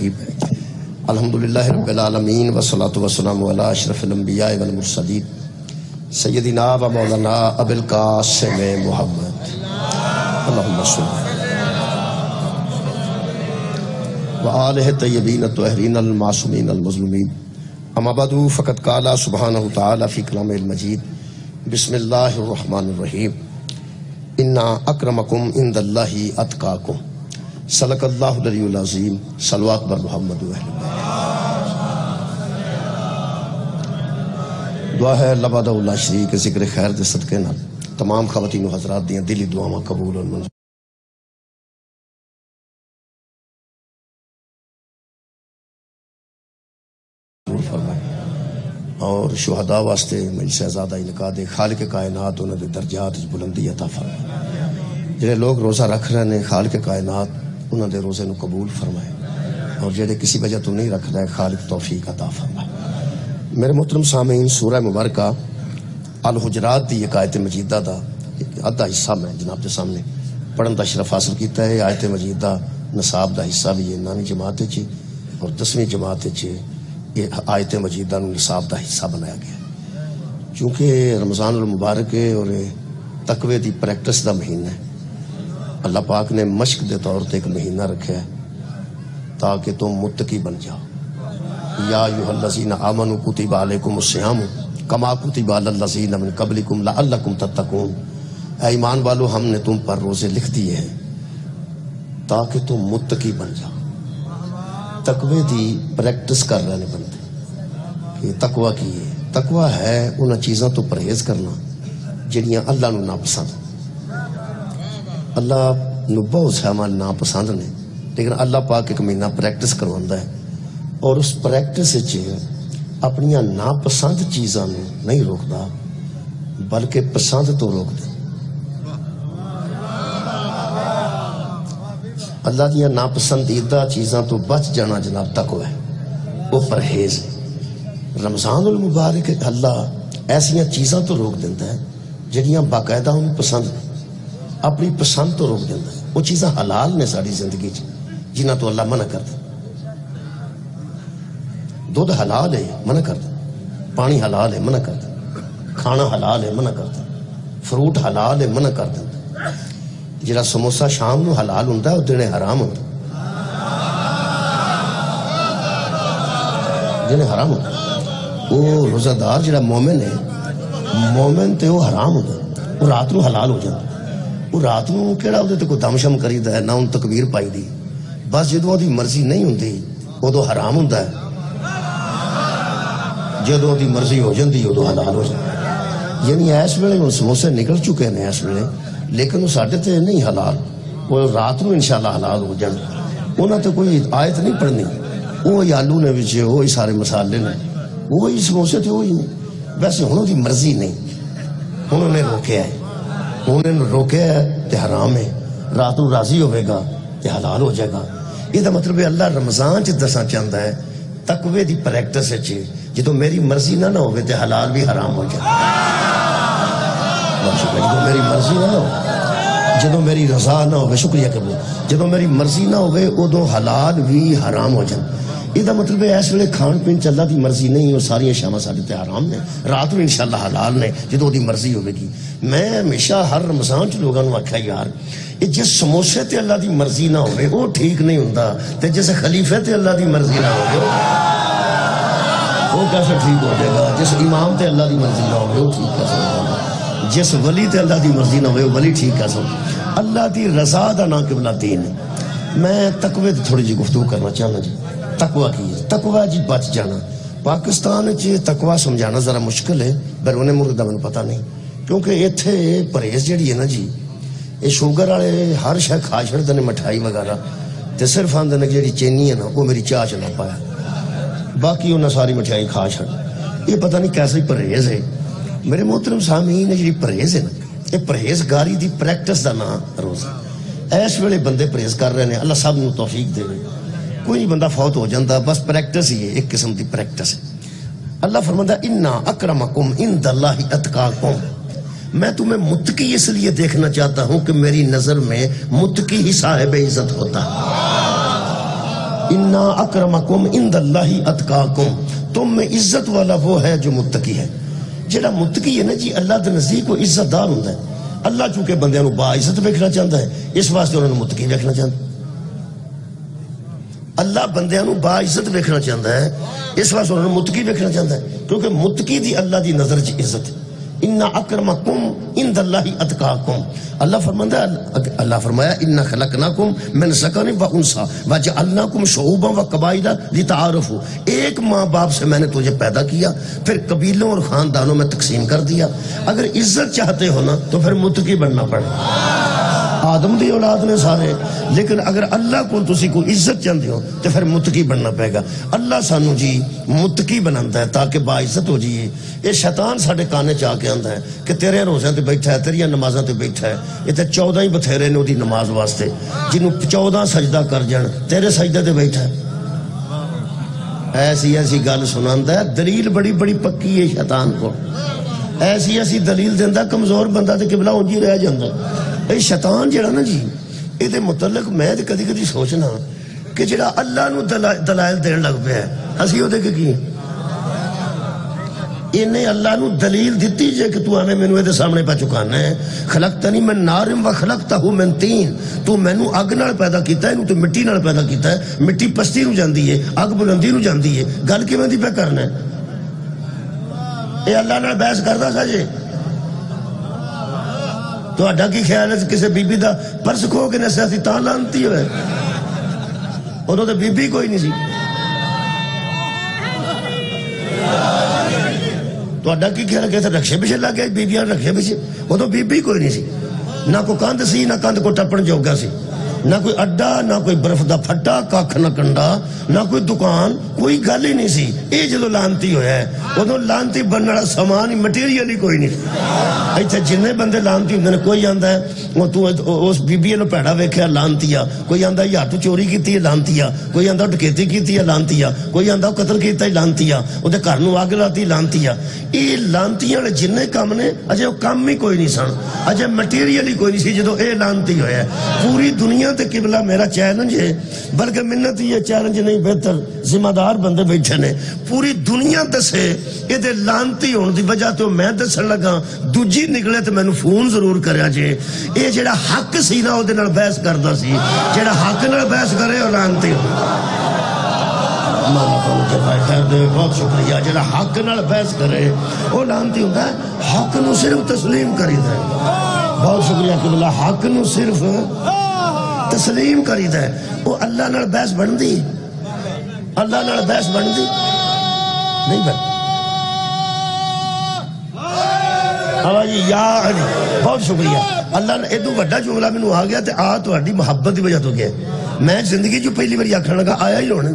الرحیم۔ الحمدللہ رب العالمین والصلاة والسلام علی اشرف الانبیاء والمرسلین سیدنا و مولانا ابو القاسم محمد اللہم صل وآلہ طیبین الطاہرین المعصومین المظلومین۔ اما بعد فقد قال سبحانہ تعالی فی کلام المجید بسم اللہ الرحمن الرحیم انا اکرمکم عند اللہ اتقاکم صدق اللہ العلی العظیم۔ صلوات بر محمد و اہل بیت۔ دعا ہے اللہ بعد اللہ شریک ذکر خیر دے صدقے نال تمام خواتین و حضرات دیاں دلی دعاواں قبول اور منظور فرمائے، اور شہداء واسطے مجلس آزادہ انعقاد خالق کائنات انہوں نے درجات بلندی عطا فرمائے۔ جڑے لوگ روزہ رکھ رہے ہیں خالق کائنات انہوں نے روزے نو قبول فرمائے، اور جڑے کسی وجہ تو نہیں رکھ رہے خالق توفیق عطا فرمائے۔ میرے محترم سامعین، سورہ مبارکہ الحجرات دی ایک آیت مجیدہ دا آدھا حصہ میں جناب کے سامنے پڑھن دا شرف حاصل کیتا ہے۔ آیت مجیدہ نصاب دا حصہ بھی ہے، 9ویں جماعت چ اور 10ویں جماعت چ یہ آیت مجیدہ نو نصاب دا حصہ بنایا گیا، چونکہ رمضان المبارک ہے اور تقوی دی پریکٹس دا مہینہ ہے۔ اللہ پاک نے مشق دے طور تے ایک مہینہ رکھا ہے تاکہ تم متقی بن جاؤ۔ یا ایھا الذین آمنوا کتب علیکم الصیام کما کتب علی الذین من قبلکم لعلکم تتقون۔ اے ایمان والو، ہم نے تم پر روزے لکھ دیے ہیں تاکہ تم متقی بن جاؤ۔ تقوی دی پریکٹس کر رہے ہیں بندے کہ تقوی کی ہے۔ تقوی ہے انہاں چیزاں تو پرہیز کرنا جنیاں اللہ نو ناپسند، اللہ نو بہت سے عمل ناپسند نے، لیکن اللہ پاک ایک مہینہ پریکٹس کرواندہ ہے، اور اس پریکٹس وچ اپنی ناپسند چیزاں نو نہیں روکدا بلکہ پسند تو روک دے۔ اللہ دیا ناپسندیدہ چیزاں تو بچ جانا جناب تقوی ہے، وہ پرہیز ہے۔ رمضان المبارک اللہ ایسیاں چیزاں تو روک دیتا ہے جڑیاں باقاعدہ انہوں پسند ہیں، اپنی پسند تو روک دیتا ہے۔ وہ چیزاں حلال نے ساری زندگی جنہاں تو اللہ منع کرتا، دودھ حلال ہے منع کرتا، پانی حلال ہے منع کرتا، کھانا حلال ہے منع کرتا، فروٹ حلال ہے منع کر دیتا۔ جڑا سموسا شام نو حلال ہوندا ہے، او دنے حرام ہوندا، دنے حرام ہوندا۔ او روزہ دار جڑا مومن ہے، مومن تے او حرام ہوندا، او رات نو حلال ہو جاندا۔ او رات نو کیڑا اودے تے کوئی دم شم کریدا ہے، نہ اون تکبیر پائی دی، بس جدوں اودی مرضی نہیں ہوندی اودوں حرام ہوندا ہے، جدوں اودی مرضی ہو جاندی اودوں حلال ہو جاندا۔ یعنی اس ویلے ہن سموسے نکل چکے ہیں اس ویلے، لیکن وہ ساڈے تے نہیں حلال، وہ رات نو انشاءاللہ حلال ہو جان۔ انہاں تے کوئی آیت نہیں پڑھنی، وہی آلو نے وچ وہی سارے مسالے نے، وہی سموسے تے وہی نے، ویسے انہوں دی مرضی نہیں، انہوں نے روکیا ہے، انہوں نے روکیا ہے تے حرام ہے، رات نو راضی ہوئے گا تے حلال ہو جائے گا۔ یہ دا مطلب ہے اللہ رمضان چ دسنا چاہتا ہے تقوی دی پریکٹس وچ جدوں میری مرضی نہ ہوئے تے حلال بھی حرام ہو جائے، جدوں میری مرضی نہ ہو، جدوں میری رضا نہ ہوئے، شکریہ کرو، جدوں میری مرضی نہ ہوئے ادوں حلال بھی حرام ہو جائے۔ یہ مطلب ہے اس ویلے کھان پین چ اللہ دی مرضی نہیں، اور ساری شاماں ساڈے تے حرام نے، رات نو انشاءاللہ حلال نے جدوں دی مرضی ہوئے گی۔ میں ہمیشہ ہر رمضان چ لوگاں نوں آکھیا یار یہ جس سموسے تے اللہ دی مرضی نہ ہوئے وہ ٹھیک نہیں ہوندا، تے جس خلیفے تے اللہ دی مرضی نہ ہوئے وہ کیسے ٹھیک ہو جائے گا؟ جس امام تے اللہ دی مرضی نہ ہوئے وہ ٹھیک کیسے ہو جائے گا؟ جس ولی تے اللہ دی مرضی نہ ہوئے وہ ولی ٹھیک کیسے ہو؟ اللہ دی رضا دا نا قبلہ دین ہے۔ میں تقوی دی تھوڑی جی گفتگو کرنا چاہنا جی۔ تقوی کی ہے، تقوی جی بچ جانا۔ پاکستان چ تقوی سمجھانا ذرا مشکل ہے، بیرون ملک دا مجھے پتہ نہیں، کیونکہ ایتھے پرہیز جڑی ہے نا جی، یہ شوگر والے ہر شے کھا چھڑتے ہیں، مٹھائی وغیرہ، تے صرف آندے نے جڑی چینی ہے نا وہ میری چاہ چلا پایا، باقی انہیں ساری مٹھائی کھا چھڑ۔ یہ پتہ نہیں کیسے پرہیز ہے۔ میرے محترم سامعین، جی پرہیز ہے نا، یہ پرہیزگاری دی پریکٹس دا نا روزہ۔ اس ویلے بندے پرہیز کر رہے ہیں، اللہ سب نو توفیق دے رہے، کوئی بندہ فوت ہو جاتا، بس پریکٹس ہی ہے، ایک قسم دی پریکٹس ہے۔ اللہ فرماتا انا اکرمکم عند اللہ اتقاکم، میں تمہیں متقی اس لیے دیکھنا چاہتا ہوں کہ میری نظر میں متقی ہی صاحب عزت ہوتا ہے۔ انا اکرمکم عند اللہ اتقاکم، تم میں عزت والا وہ ہے جو متقی ہے۔ جڑا متقی ہے نا جی اللہ دے نزدیک وہ عزت دار ہوندا ہے۔ اللہ چونکہ بندیاں نو با عزت ویکھنا چاہتا ہے، اس واسطے انہوں نے متقی ویکھنا چاہتا ہے۔ اللہ بندیاں نو با عزت ویکھنا چاہتا ہے، اس واسطے انہوں نے متقی ویکھنا چاہتا ہے، کیونکہ متقی دی اللہ دی نظر چ عزت ہے۔ انا اکرمکم عند اللہ اتقاکم، اللہ فرمایا انا خلقناکم من ذکر و انثی وجعلناکم شعوبا و قبائل لتعارفوا، ایک ماں باپ سے میں نے تجھے پیدا کیا، پھر قبیلوں اور خاندانوں میں تقسیم کر دیا۔ اگر عزت چاہتے ہو نا تو پھر متقی بننا پڑے۔ آدم دی اولاد نے سارے، لیکن اگر اللہ کو تسی کو عزت چاہتے ہو تو پھر متقی بننا پڑے گا۔ اللہ سانو جی متقی بناتا ہے تاکہ با عزت ہو جائیے۔ یہ شیطان ساڈے کانے چاہ کے آندا ہے کہ تیرے روزے تے بیٹھا ہے، تیریاں نمازاں تے بیٹھا ہے، یہ تے 14 ہی بتھیرے نے دی نماز واسطے، جنوں 14 سجدہ کر جان تیرے سجدے تے بیٹھا ہے۔ ایسی گل سناندا ہے، دلیل بڑی بڑی پکی ہے شیطان کو، ایسی دلیل دیندا کمزور بندہ تے قبلہ اونج ہی رہ جاندا۔ اے شیطان جڑا نا جی اے دے متعلق میں کدی کدی سوچنا کہ جڑا اللہ نو دلائل دین لگ پیا ہے، اسی او دے کی انہیں اللہ نو دلیل دیتی جے کہ تو ہمیں مینوں دے سامنے پہ چکانا ہے۔ خلقتنی من نار و خلقتہ من طین، تو مینوں اگ نال پیدا کیتا ہے، تو مٹی نال پیدا کیتا ہے۔ مٹی پستی نو جاندی ہے، اگ بلندی نو جاندی ہے، گل کیویں دی پہ کرنا ہے؟ اے اللہ نال بحث کردا سا جی؟ تو اڈا کی خیال ہے کسی بی بی دا پرس کھو کے نسیا سی تاں لانتی ہوئے؟ ادو تو بی بی کوئی نہیں سی۔ تو اڈا کی خیال ہے کہ رکشے پیچھے لگ گیا بیبیاں رکھے پیچھے؟ وہ تو بی بی کوئی نہیں سی، نہ کوئی کاندھ سی، نہ کاندھ کو ٹپن جوگا سی، نہ کوئی اڈا، نہ کوئی برف دا پھٹا، کھ نہ کنڈا، نہ کوئی دکان، کوئی گل ہی نہیں سی۔ یہ جدو لانتی ہویا ہے ادو لانتی بننے والا سامان ہی مٹیریل ہی کوئی نہیں۔ اتنے جن بندے لانتی ہوندے نے، کوئی آندا ہے وہ تو اس بیبی نو پیڑا ویکھیا لانتی آ، کوئی آندا یا تو چوری کیتی ہے لانتی آ، کوئی آندا ڈکیتی کیتی ہے لانتی آ، کوئی آندا قتل کیتا ہے لانتی آ، اودے گھر نو اگ لاتی لانتی آ۔ یہ لانتیاں والے جن کام نے اجے وہ کام ہی کوئی نہیں سن، اجے مٹیریل ہی کوئی نہیں سی جدو اے لانتی ہویا ہے۔ پوری دنیا تے قبلہ میرا چیلنج ہے، بلکہ منت یہ چیلنج نہیں، بہتر ذمہ دار بندے بیٹھے نے، پوری دنیا دسے یہ دے لانتی ہون دی وجہ تو میں دسن لگا، دوجی نکلے تو مینوں فون ضرور کریا جے۔ یہ جڑا حق سی نا وہ نال بحث کردا سی، جڑا حق نال بحث کرے وہ لانتی بہت شکریہ۔ جڑا حق نال بحث کرے وہ لانتی ہوتا ہے، حق نو صرف تسلیم کریدا ہے۔ بہت شکریہ قبلہ، حق نو صرف تسلیم کریدا ہے۔ وہ اللہ نال بحث بندی، اللہ نال بحث بندی نہیں بن۔ جی یا علی بہت شکریہ۔ اللہ نے ادو وڈا جملہ مینوں آ گیا تے آ تہاڈی محبت دی وجہ تو گیا۔ میں زندگی جو پہلی بار آکھن لگا آیا ہی ہونا،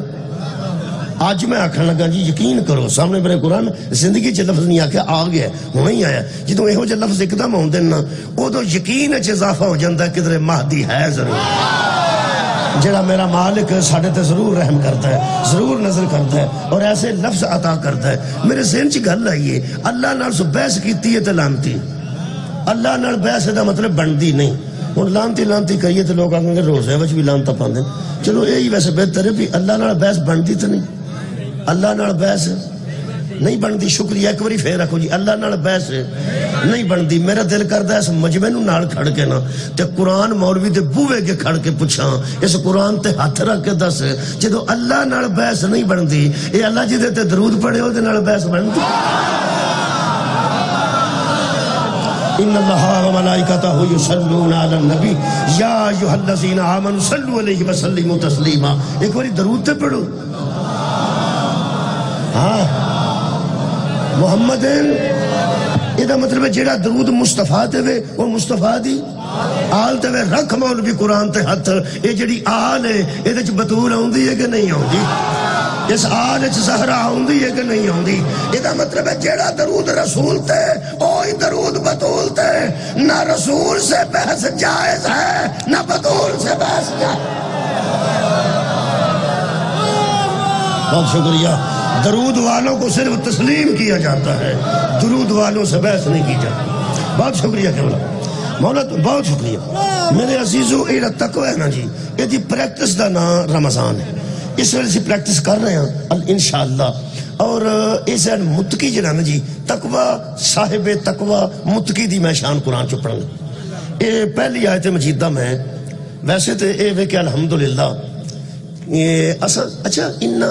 آج میں آکھن لگا جی یقین کرو سامنے میرے قرآن زندگی چ لفظ نہیں آکھیا، آ گیا ہونا ہی آیا۔ جدوں یہو جہے لفظ ایک دم آؤندے نا ادو یقین وچ اضافہ ہو جاندا ہے کدھر مہدی ہے ضرور، جڑا میرا مالک ساڈے تے ضرور رحم کرتا ہے، ضرور نظر کرتا ہے اور ایسے لفظ عطا کرتا ہے۔ میرے ذہن چ گل آئی ہے، اللہ نال سو بحث کیتی ہے تے لانتی، اللہ نال بحث دا مطلب بنتی نہیں۔ ہن لانتی لانتی کریے تے لوگ آکھیں گے روزے وچ بھی لانتا پاندے، چلو یہی ویسے بہتر ہے بھی اللہ نال بحث بنتی تے نہیں، اللہ نال بحث نہیں بنتی۔ شکریہ ایک باری پھر رکھو جی، اللہ نال بحث نہیں بنتی۔ میرا دل کردا ہے اس مجمع نو نال کھڑ کے نا تے قرآن مولوی دے بوئے کے کھڑ کے پوچھاں، اس قرآن تے ہاتھ رکھ کے دس جدو اللہ نال بحث نہیں بنتی، اے اللہ جی دے تے درود پڑھے او دے نال بحث بنتی؟ ان اللہ و ملائکتہ یصلون علی النبی یا ایھا الذین آمنوا صلوا علیہ وسلموا تسلیما۔ ایک باری درود تے پڑھو۔ ہاں محمد یہ مطلب ہے جیڑا درود مصطفیٰ تے وے وہ مصطفیٰ دی آل تے وے رکھ مولوی قرآن تے ہاتھ۔ یہ جیڑی آل ہے یہ دے بطول آؤندی ہے کہ نہیں آؤندی؟ اس آل وچ زہرا آؤندی ہے کہ نہیں آؤندی؟ یہ مطلب ہے جیڑا درود رسول تے اوہی درود بطول تے۔ نہ رسول سے بحث جائز ہے نہ بطول سے بحث جائز۔ بہت شکریہ۔ درود والوں کو صرف تسلیم کیا جاتا ہے، درود والوں سے بحث نہیں کی جاتی۔ بہت شکریہ قبلہ مولا، بہت شکریہ میرے عزیزو۔ یہ تقوی ہے نا جی، یہ دی پریکٹس دا نام رمضان ہے۔ اس ویلے سے پریکٹس کر رہے ہیں انشاءاللہ. اور اس متقی جڑا نا جی تقوی صاحب تقوی متقی دی میں شان قرآن چ پڑھوں. یہ پہلی آیت مجیدہ میں ویسے تو یہ وے کہ الحمدللہ اچھا ان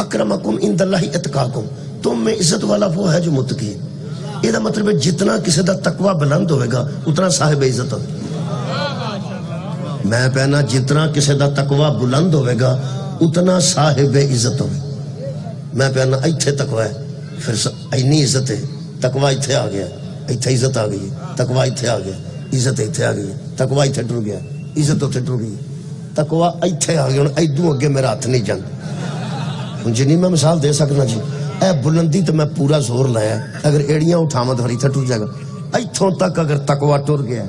اکرمکم عند اللہ اتقاکم، تم میں عزت والا وہ ہے جو متقی ہے. یہ مطلب ہے جتنا کسی دا تقوی بلند ہوئے گا اتنا صاحب عزت ہو. میں پہنا جتنا کسی دا تقوی بلند ہوئے گا اتنا صاحب عزت ہوئے. میں پہنا ایتھے تقوی ہے پھر اینی عزت ہے. تقوی ایتھے آ گیا ایتھے عزت آ گئی ہے. تقوی ایتھے آ گیا عزت ایتھے آ گئی ہے. تقوی ایتھے ٹر گیا عزت اتھے ٹر گئی. تقوی ایتھے آ گیا ہوں ایدوں اگے میرا ہاتھ نہیں جانا. جنہیں میں مثال دے سکنا جی اے بلندی تو میں پورا زور لایا اگر ایڑیاں اٹھاواں تو پھر ایتھے ٹر جائے گا. ایتھوں تک اگر تقوی ٹر گیا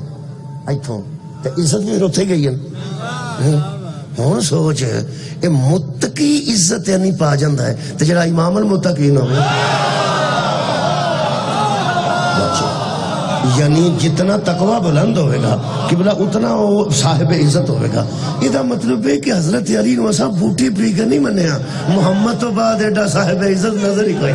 ایتھوں تو عزت بھی روتے گئی ہے. ہوں سوچ یہ متقی عزت یعنی پا جاندہ ہے تو جڑا امام المتقین ہو یعنی جتنا تقوی بلند ہوئے گا قبلہ اتنا وہ صاحب عزت ہوئے گا. یہ مطلب ہے کہ حضرت علی نو اساں بوٹی پی کے نہیں منیا. محمد تو بعد ایڈا صاحب عزت نظر ہی کوئی،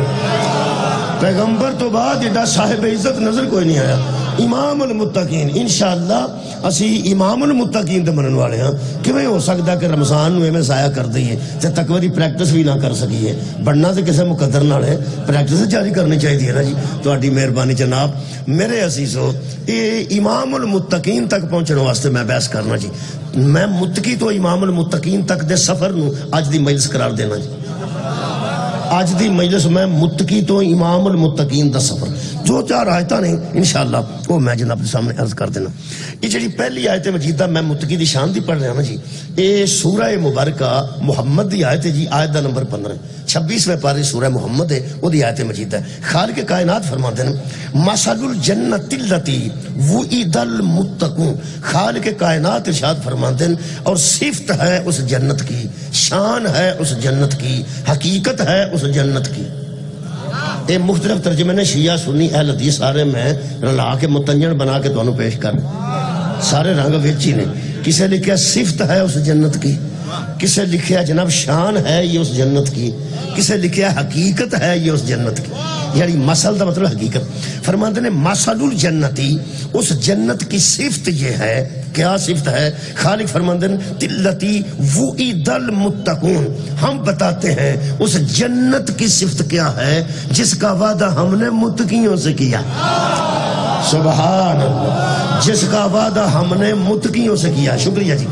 پیغمبر تو بعد ایڈا صاحب عزت نظر کوئی نہیں آیا. امام المتقین انشاءاللہ اسی امام المتقین دے منن والے ہاں. کیویں ہو سکتا کہ رمضان نو ایویں ضائع کر دئیے تے تقوی دی پریکٹس بھی نہ کر سکیے. بڑھنا تے کسے مقدر نال ہے، پریکٹس جاری کرنی چاہیے نا جی. تہاڈی مہربانی جناب. میرے عزیزو یہ امام المتقین تک پہنچنے واسطے میں بحث کرنا جی. میں متقی تو امام المتقین تک دے سفر نو اج دی مجلس قرار دینا جی. آج دی مجلس میں متقی تو امام المتقین دا سفر جو چار آیتاں نے انشاءاللہ وہ میں جناب کے سامنے عرض کر دینا. یہ جڑی پہلی آیت مجیدہ میں متقی دی شان دی پڑھ رہا نا جی یہ سورہ مبارکہ محمد دی آیت ہے جی. آیت دا نمبر 15 26ویں پارے سورہ محمد ہے وہ دی آیت مجیدہ ہے. خالق کائنات فرماتے ہیں مثل الجنت اللتی وعد المتقون. خالق کائنات ارشاد فرماتے ہیں اور صفت ہے اس جنت کی، شان ہے اس جنت کی، حقیقت ہے اس جنت کی. یہ مختلف ترجمے نے شیعہ سنی اہل حدیث سارے میں رلا کے متنجن بنا کے تمہیں پیش کر سارے رنگ وچی نے. کسے لکھیا صفت ہے اس جنت کی، کسے لکھیا جناب شان ہے یہ اس جنت کی، کسے لکھیا حقیقت ہے یہ اس جنت کی. یعنی مثل دا مطلب حقیقت. فرماتے ہیں مثل الجنتی اس جنت کی صفت یہ ہے. کیا صفت ہے؟ خالق فرماتے ہیں تلتی وعد المتقون. ہم بتاتے ہیں اس جنت کی صفت کیا ہے جس کا وعدہ ہم نے متقیوں سے کیا. سبحان اللہ. جس کا وعدہ ہم نے متقیوں سے کیا. شکریہ جی.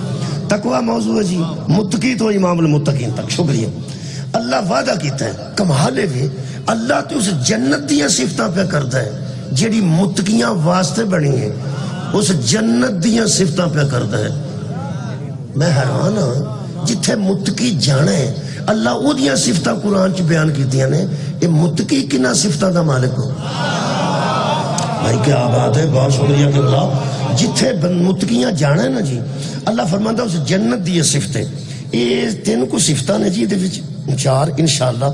تقوی موضوع ہے جی. متقی تو امام المتقین تک. شکریہ. اللہ وعدہ کیتا ہے کمال ہے. اللہ تو اس جنت دیا صفتاں پہ کرتا ہے جیڑی متقیاں واسطے بنی ہیں. اس جنت دیا صفتاں پہ کرتا ہے. میں حیران ہاں جتھے متقی جانا ہے اللہ او دیا صفتاں قرآن چ بیان کیتیاں نے. یہ متقی کنا صفتاں دا مالک ہو بھائی. کیا بات ہے. بہت شکریہ کہ اللہ جتھے متقیاں جانا ہے نا جی اللہ فرماندا اس جنت دی صفتیں. یہ تین کو صفتاں نے جی دے وچ چار انشاءاللہ.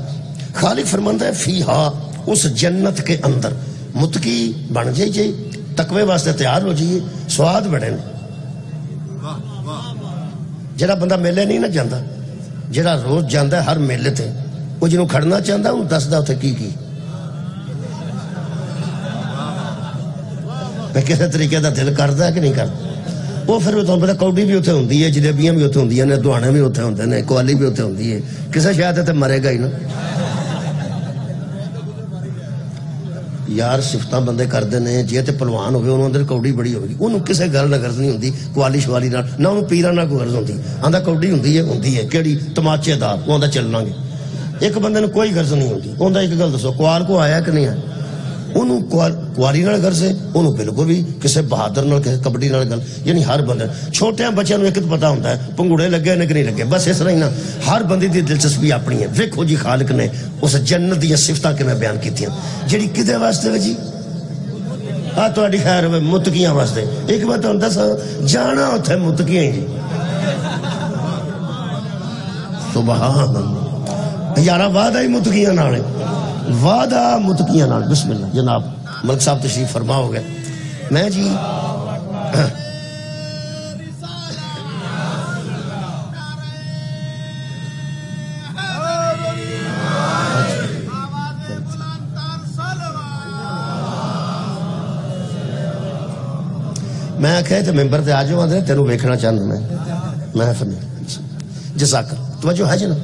خالق فرماندا ہے فیہا اس جنت کے اندر متقی بن جائیے تقوی واسطے تیار ہو جائیے. سواد بڑے نے. جڑا بندہ میلے نہیں نہ جاندہ جڑا روز جاندہ ہے ہر میلے تے وہ جنہوں کھڑنا چاہندہ انہوں دسدا ہوتے کی پہ کسے طریقے دا دل کردہ ہے کہ نہیں کردہ. وہ پھر تو پتہ کوڈی بھی ہوتے ہوندی ہے، جلیبیاں بھی ہوتے ہوندی ہیں، دوانے بھی ہوتے ہوندے ہیں، کوالی بھی ہوتے ہوندی ہے. کسے شاید تے مرے گا ہی نا. یار صفتاں بندے کردے نے جے تے پلوان ہوئے انہوں اندر کوڈی بڑی ہوگی انہوں کسے گل نہ غرض نہیں ہوندی کوالی شوالی نہ انہوں پیرا نہ کوئی غرض ہوندی. آندہ کوڈی ہوندی ہے کیڑی تماچے دار وہ آندہ چلنا گے. ایک بندے نے کوئی غرض نہیں ہوندی. آندہ ایک گل دسو کوال کو آیا کہ نہیں آیا. انہوں کوالی نال غرض ہے انہوں بالکل بھی کسے بہادر نال کسے کبڈی نال گل. یعنی ہر بندے چھوٹے بچوں ایک تو پتا ہوتا ہے پنگوڑے لگے نے کہ نہیں لگے. بس اس طرح ہی نا ہر بندے دی دلچسپی اپنی ہے. ویکھو جی خالق نے اس جنت دی صفتاں کہ میں بیان کیتیاں جڑی کدے واسطے ہے جی آ تہاڈی خیر ہوئے متقیاں واسطے. ایک میں تہاڈا دساں جانا اوتھے متقیاں ہی جی. سبحان اللہ. یارا وعدہ ہی متقیاں نال ہے. وعدہ متقیاں نال. بسم اللہ جناب ملک صاحب تشریف فرما ہو گئے. میں جی میں آخیا تے ممبر تے آ جاؤ آدھے تینوں ویکھنا چاہنا میں پھر جزاک توجہ ہے جی نا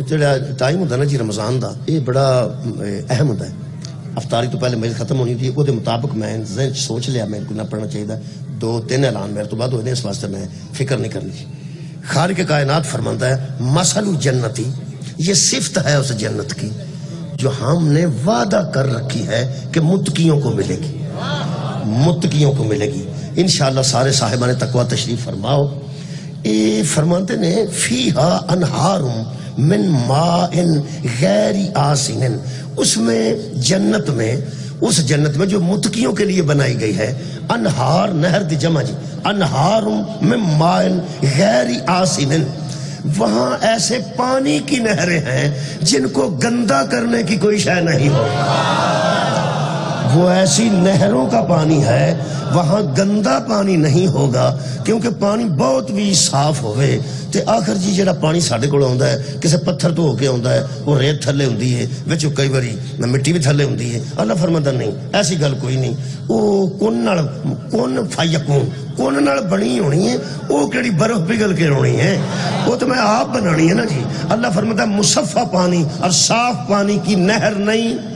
جڑا ٹائم ہوتا نا جی رمضان دا یہ بڑا اہم ہوتا ہے افطاری تو پہلے میری ختم ہونی تھی وہ مطابق میں ذہن سوچ لیا میرے کو نہ پڑھنا چاہیے 2-3 اعلان میرے تو بعد ہوئے اس واسطے میں فکر نہیں کرنی خالق کائنات فرماتا ہے مثل جنتی یہ صفت ہے اس جنت کی جو ہم نے وعدہ کر رکھی ہے کہ متقیوں کو ملے گی متقیوں کو ملے گی انشاءاللہ سارے صاحبان تقوی تشریف فرماؤ یہ فرماتے نے فیہا انہار من ماء غیر آسن اس میں جنت میں اس جنت میں جو متقیوں کے لیے بنائی گئی ہے انہار نہر دی جمع جی انہار من ماء غیر آسن وہاں ایسے پانی کی نہریں ہیں جن کو گندا کرنے کی کوئی شے نہیں ہو وہ ایسی نہروں کا پانی ہے وہاں گندا پانی نہیں ہوگا کیونکہ پانی بہت بھی صاف ہوئے تے آخر جی جڑا پانی ساڈے کول آوندا ہے کسے پتھر تو ہو کے آوندا ہے وہ ریت تھلے ہوندی ہے وچ کئی باری مٹی بھی تھلے ہوندی ہے اللہ فرماتا نہیں ایسی گل کوئی نہیں وہ کون فیکون کون نال بنی ہونی ہے وہ کیڑی برف پگھل کے ہونی ہے وہ تو میں آپ بنانی ہے نا جی اللہ فرماتا ہے مصفا پانی اور صاف پانی کی نہر نہیں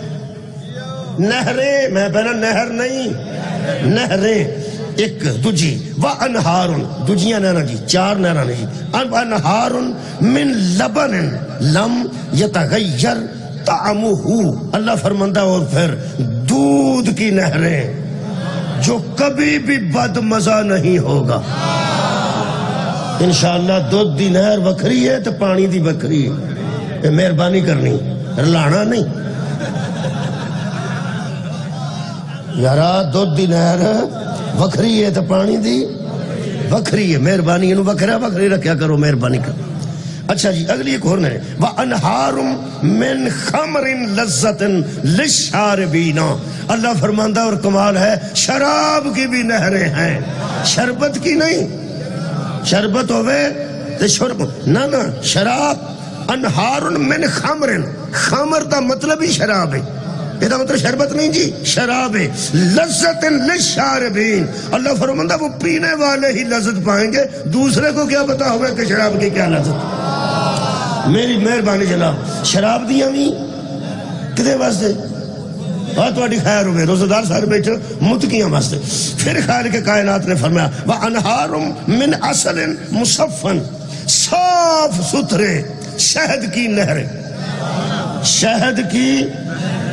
نہریں میں پہنا نہر نہیں نہریں ایک دجی وانہارن دجیاں نہریں جی 4 نہریں جی وانہارن من لبن لم یتغیر طعمہ اللہ فرماتا اور پھر دودھ کی نہریں جو کبھی بھی بد مزہ نہیں ہوگا انشاءاللہ دودھ دی نہر وکھری ہے تو پانی دی وکھری ہے مہربانی کرنی رلانا نہیں یارا دودھ دی نہر وکھری ہے تو پانی دی وکھری ہے مہربانی انہوں وکھری رکھیا کرو مہربانی کرو اچھا جی اگلی ایک اور نہر وَأَنْهَارٌ مِّنْ خَمْرٍ لَذَّةٍ لِلشَّارِبِينَ اللہ فرماندہ اور کمال ہے شراب کی بھی نہریں ہیں شربت کی نہیں شربت ہوئے تو شرب نہ شراب انہار من خمر خمر دا مطلب ہی شراب ہے یہ مطلب شربت نہیں جی شراب ہے لذت للشاربین اللہ فرماندہ وہ پینے والے ہی لذت پائیں گے دوسرے کو کیا پتا ہوگا کہ شراب کی کیا لذت میری مہربانی جناب شراب دیا بھی کدے واسطے اور تھوڑی خیر ہوئے روزدار سارے بیٹھے متقیاں واسطے پھر خالق کائنات نے فرمایا وَأَنْهَارٌ مِّنْ عَسَلٍ مُصَفًّا صاف ستھرے شہد کی نہریں شہد کی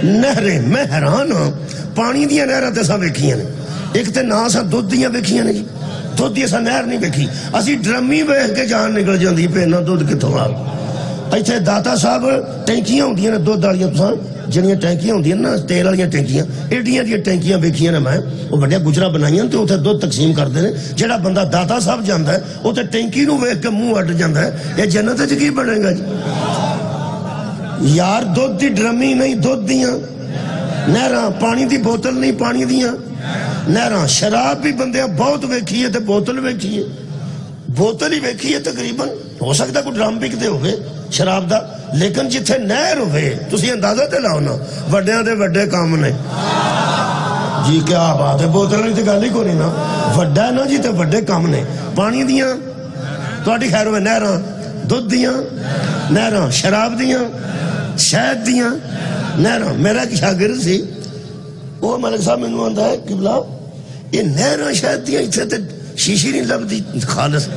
نہریں میں حیران ہوں پانی دیا نہریں تے ساں ویکھیاں نے ایک تے نا سا دودھ دیا ویکھیاں نے جی دودھ دیا سا نہر نہیں ویکھی اسی ڈرمی ویکھ کے جان نکل جاندی پہ نہ دودھ کتوں آ ایتھے داتا صاحب ٹینکیاں ہوندیاں نے دودھ والیاں تساں جنیاں ٹینکیاں ہوندیاں نا تیل والیاں ٹینکیاں ایڈیاں دی ٹینکیاں ویکھیاں نے میں وہ بڑے گجرا بنائیاں تے اوتھے دودھ تقسیم کردے نے جڑا بندہ داتا صاحب جاندا ہے اوتھے ٹینکی نو ویکھ کے منہ اڈ جاندا ہے یہ جنت وچ کی بنے گا جی یار دودھ دی ڈرمی نہیں دودھ دیاں نہراں پانی دی بوتل نہیں پانی دیاں نہراں شراب بھی بندے بہت ویکھی ہے تے بوتل ویکھی ہے بوتل ہی ویکھی ہے تقریباً ہو سکتا کوئی ڈرم بکدے ہوئے شراب دا لیکن جتھے نہر ہوئے تسی اندازہ تے لاؤ نا وڈیاں دے وڈے کام نے جی کیا بات ہے بوتل نہیں تے گل ہی کوئی نا وڈا ہے نا جی تے وڈے کام نے پانی دیاں تہاڈی خیر ہوئے نہراں دودھ دیاں نہراں شراب دیاں شہد دیاں نہراں میرا ایک شاگرد سی وہ ملک صاحب مینوں آندا ہے قبلہ یہ نہراں شہد دیاں اتھے تے شیشی نہیں لبدی خالص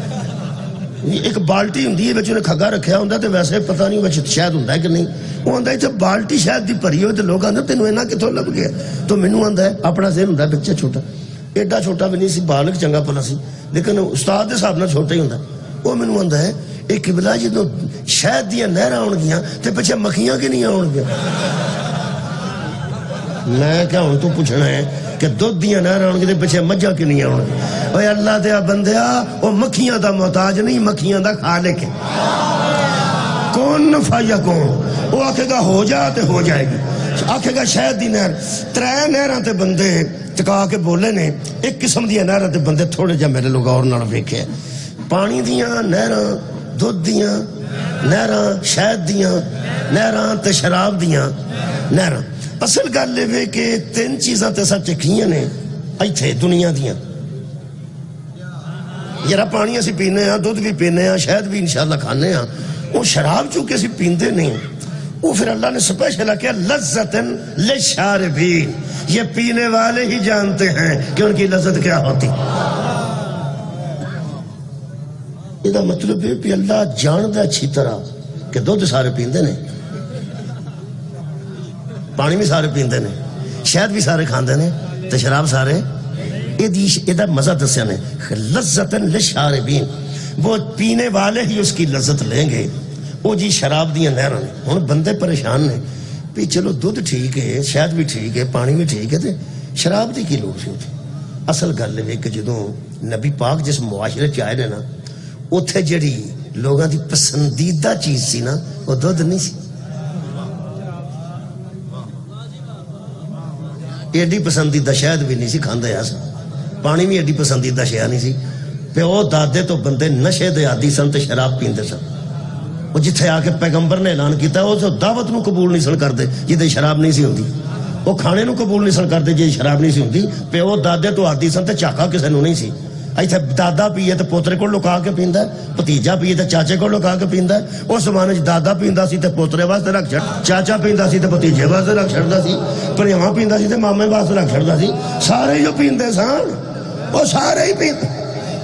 ایک بالٹی ہوندی ہے وچ انہیں کھگا رکھیا ہوندا تے ویسے پتہ نہیں وچ شہد ہوندا ہے کہ نہیں وہ آندا ہے تے بالٹی شہد دی بھری ہوئے تے لوگ آندے تینوں اینا کتھوں لب گیا تو مینوں آندا ہے اپنا ذہن ہوندا ہے بچہ چھوٹا ایڈا چھوٹا بھی نہیں سی بالغ چنگا پلا سی لیکن استاد دے حساب نال چھوٹا ہی ہوندا وہ مینوں آندا ہے اے قبلہ جدوں شہد دیاں نہراں آن گیاں تے پیچھے مکھیاں کی نہیں آن گیاں میں کیا ہوں تو پوچھنا ہے کہ دودھ دیاں نہراں آن گے تے پیچھے مجھاں کی نہیں آن گے اوے اللہ دیا بندیا وہ مکھیاں دا محتاج نہیں مکھیاں دا خالق ہے کون نفایا کون وہ آکھے گا ہو جا تے ہو جائے گی آکھے گا شہد دی نہر 3 نہراں تے بندے چکا کے بولے نے ایک قسم دی نہراں تے بندے تھوڑے جا میرے لوگ اور نال ویکھے پانی دیاں نہراں دودھ دیاں نہراں شہد دیاں نہراں تے شراب دیاں نہراں اصل گل ہے کہ 3 چیزاں تے سب چکھیاں نے ایتھے دنیا دیاں یارا پانی اسی پینے ہاں، دودھ بھی پینے ہاں، شہد بھی انشاءاللہ کھانے ہاں، وہ شراب چونکہ اسی پیندے نہیں، وہ پھر اللہ نے سپیشل کیا لذتن للشاربین، یہ پینے والے ہی جانتے ہیں کہ ان کی لذت کیا ہوتی۔ یہ دا مطلب ہے کہ اللہ جاندہ اچھی طرح کہ دودھ سارے پیندے نے، پانی بھی سارے پیندے نے، شہد بھی سارے کھاندے نے، تو شراب سارے یہ مزہ دسیا نے لذتن للشاربین، وہ پینے والے ہی اس کی لذت لیں گے۔ وہ جی شراب دیاں نہراں نے، ہن بندے پریشان نے بھی چلو دودھ ٹھیک ہے، شہد بھی ٹھیک ہے، پانی بھی ٹھیک ہے، تے شراب دی کی لوڑ سی ہوتی؟ اصل گل ہے کہ جدوں نبی پاک جس معاشرے چ آئے نے نا، اوتھے جڑی لوگاں دی پسندیدہ چیز سی نا، وہ دودھ نہیں سی۔ ایڈی پسندیدہ شہد بھی نہیں سی کھاندے ایسا، پانی بھی ایڈی پسندیدہ شے نہیں سی۔ پیو دادے تو بندے نشے دے عادی سن تے شراب پیندے سن۔ وہ جتھے آ کے پیغمبر نے اعلان کیتا وہ دعوت نو قبول نہیں سن کردے جدے شراب نہیں سی ہوندی، وہ کھانے نو قبول نہیں سن کردے جے شراب نہیں سی ہوندی۔ پیو دادے تو عادی سن تے چاکا کسے نو نہیں سی۔ ایتھے دادا پیے تے پوترے کو لکا کے پیندا ہے، بھتیجا پیے تے چاچے کو لکا کے پیندا ہے۔ اس زمانے وچ دادا پیندا سی تے پوترے واسطے رکھ چھڑ، چاچا پیندا سی تے بھتیجے واسطے رکھ چھڑدا سی، پریواں پیندا سی تے مامے واسطے رکھ چھڑدا سی۔ سارے جو پیندے سن وہ سارے ہی پیندے،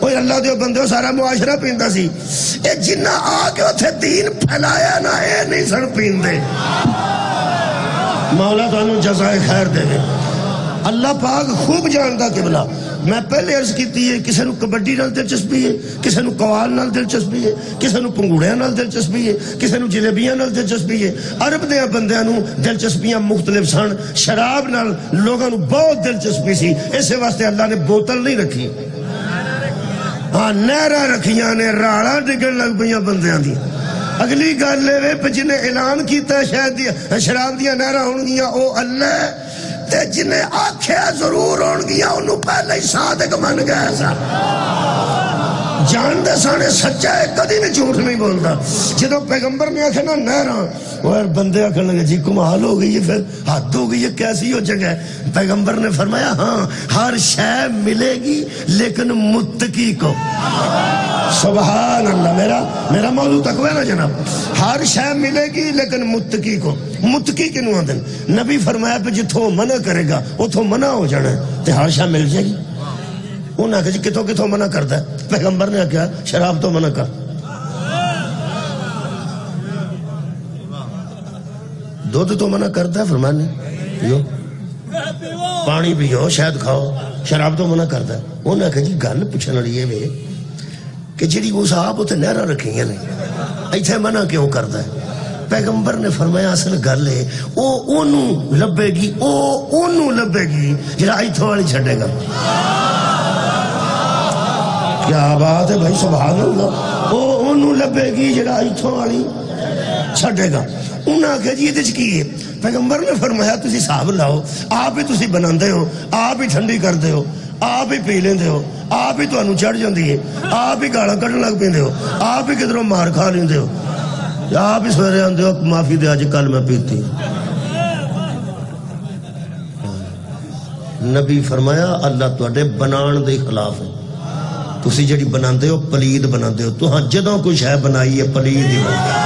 کوئی اللہ دے بندے سارا معاشرہ پیندا سی۔ اے جنہ آ کے اوتھے دین پھیلایا نا، اے نہیں سن پیندے۔ مولا تانوں جزائے خیر دے۔ اللہ پاک خوب جاندا قبلہ۔ میں پہلے عرض کیتی ہے کسے نو کبڈی نال دلچسپی ہے، کسے نو قوال نال دلچسپی ہے، کسے نو پنگوڑیاں نال دلچسپی ہے، کسے نو جلیبیاں نال دلچسپی ہے۔ عرب دے بندیاں نو دلچسپیاں مختلف سن۔ شراب نال لوگاں نو بہت دلچسپی سی، اس واسطے اللہ نے بوتل نہیں رکھی، ہاں نہراں رکھیاں نے، راڑاں ڈگن لگ پیاں بندیاں دی۔ اگلی گل ہے جنہیں اعلان کیتا شاید شراب دیاں نہراں ہون گیاں او اللہ، تے جنہیں آکھیا ضرور ہون گیاں انہوں پہلے ہی صادق من گیا سا۔ جان دے سانے سچا ہے، کدی بھی جھوٹ نہیں بولتا۔ جدو پیغمبر نے آکھا نا نہراں، اور بندے آکھنے لگے جی کمال ہو گئی ہے، پھر حد ہو گئی ہے، کیسی ہو جگہ ہے؟ پیغمبر نے فرمایا ہاں ہر شے ملے گی لیکن متقی کو۔ سبحان اللہ، میرا موضوع تقوی ہے نا جناب۔ ہر شے ملے گی لیکن متقی کو۔ متقی کنوں آندن؟ نبی فرمایا پہ جتھوں منع کرے گا اتھوں منع ہو جانا ہے تے ہر شے مل جائے گی۔ انہوں نے کہا جی کتوں کتوں منع کرتا ہے؟ پیغمبر نے کہا شراب تو منع کر، دودھ تو منع کرتا ہے، فرمانے پیو، پانی پیو، شہد کھاؤ، شراب تو منع کرتا ہے۔ انہوں نے کہا جی گل پوچھنے والی ہے کہ جڑی اس آپ اتنے نہراں رکھیاں نے ایتھے منع کیوں کرتا ہے؟ پیغمبر نے فرمایا اصل گل ہے او اونوں لبے گی، او اونوں لبے گی جڑا ایتھوں والی چھڈے گا۔ کیا بات ہے بھائی، سبحان اللہ۔ او اونوں لبے گی جڑا ایتھوں والی چھڈے گا۔ انہاں آکھیا جی یہ کی ہے؟ پیغمبر نے فرمایا تسی حساب لاؤ، آپ ہی تسی بناندے ہو، آپ ہی ٹھنڈی کردے ہو، آپ ہی پی لیندے ہو، آپ ہی تانوں چڑھ جاندی ہے، آپ ہی گالاں کڈن لگ پیندے ہو، آپ ہی کدھروں مار کھا لیندے ہو، آپ ہی سویرے آندے ہو معافی دے اج کل میں پیتی۔ نبی فرمایا اللہ تواڈے بنان دے خلاف ہے، تسی جڑی بناندے ہو پلید بناندے ہو، تو ہاں جدوں کوئی شے بنائی ہے پلید ہی بنائی۔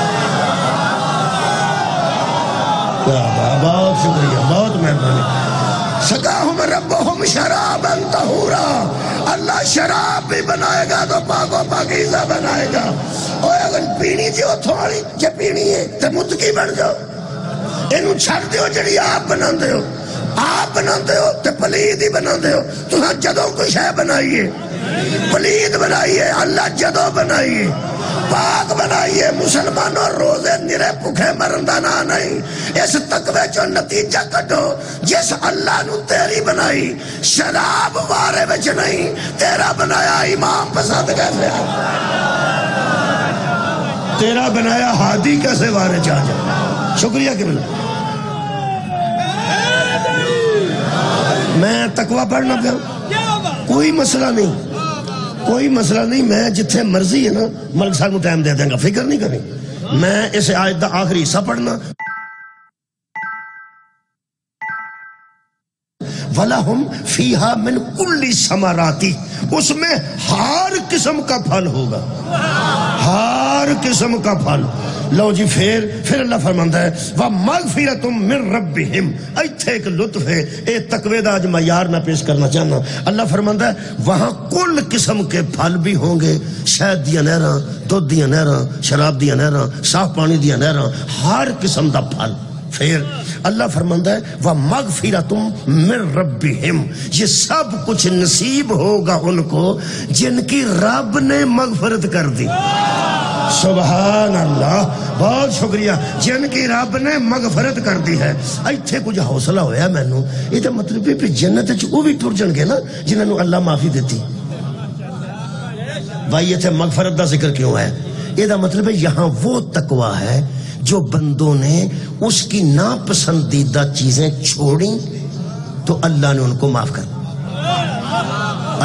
بہت شکریہ، بہت مہربانی۔ سقاہم ربہم شرابا طہورا، اللہ شراب بھی بنائے گا تو پاک و پاکیزہ بنائے گا۔ اور اگر پینی جی اتھوں والی جے پینی ہے تو متقی بن جاؤ، اینوں چھڈ دیو جڑی آپ بناندے ہو، آپ بناندے ہو تے پلید ہی بناندے ہو۔ تساں جدوں کوئی شے بنائیے پلید بنائیے، اللہ جدوں بنائیے پاک بنائیے۔ مسلمانوں روزے نرے بھوکے مرن دا نا نہیں، اس تقوی چوں نتیجہ کڈو جس اللہ نو تیری بنائی شراب وارے وچ نہیں، تیرا بنایا امام پسند کیسے آ، تیرا بنایا ہادی کیسے وارے چاہ جائے۔ شکریہ کہ ملا۔ میں تقوی پڑھنا پیا، کوئی مسئلہ نہیں، کوئی مسئلہ نہیں، میں جتھے مرضی ہے نا ملک صاحب کو ٹائم دے دیں گا، فکر نہیں کریں۔ میں اس آیت دا آخری حصہ پڑھنا وَلَهُمْ فِيهَا مِنْ كُلِّ ثَمَرَاتِ، اس میں ہر قسم کا پھل ہوگا، ہر قسم کا پھل۔ لو جی پھر اللہ فرماندا ہے وَمَغْفِرَةٌ مِّن رَبِّهِمْ، ایتھے ایک لطف ہے، اے تقوی دا آج معیار نہ پیش کرنا چاہنا۔ اللہ فرماندا ہے وہاں کل قسم کے پھل بھی ہوں گے، شہد دیاں نہراں، دودھ دیاں نہراں، شراب دیاں نہراں، صاف پانی دیاں نہراں، ہر قسم دا پھل۔ پھر اللہ فرماندا ہے وَمَغْفِرَةٌ مِّن رَبِّهِمْ، یہ سب کچھ نصیب ہوگا ان کو جن کی رب نے مغفرت کر دی۔ سبحان اللہ، بہت شکریہ، جن کی رب نے مغفرت کر دی ہے۔ ایتھے کچھ حوصلہ ہویا مینوں، یہ تو مطلب ہے جنت وچ وہ بھی ٹر جان گے نا جنہاں نوں اللہ معافی دیتی۔ بھائی ایتھے مغفرت دا ذکر کیوں ہے؟ یہ دا مطلب ہے یہاں وہ تقوی ہے جو بندوں نے اس کی ناپسندیدہ چیزیں چھوڑیں تو اللہ نے ان کو معاف کر،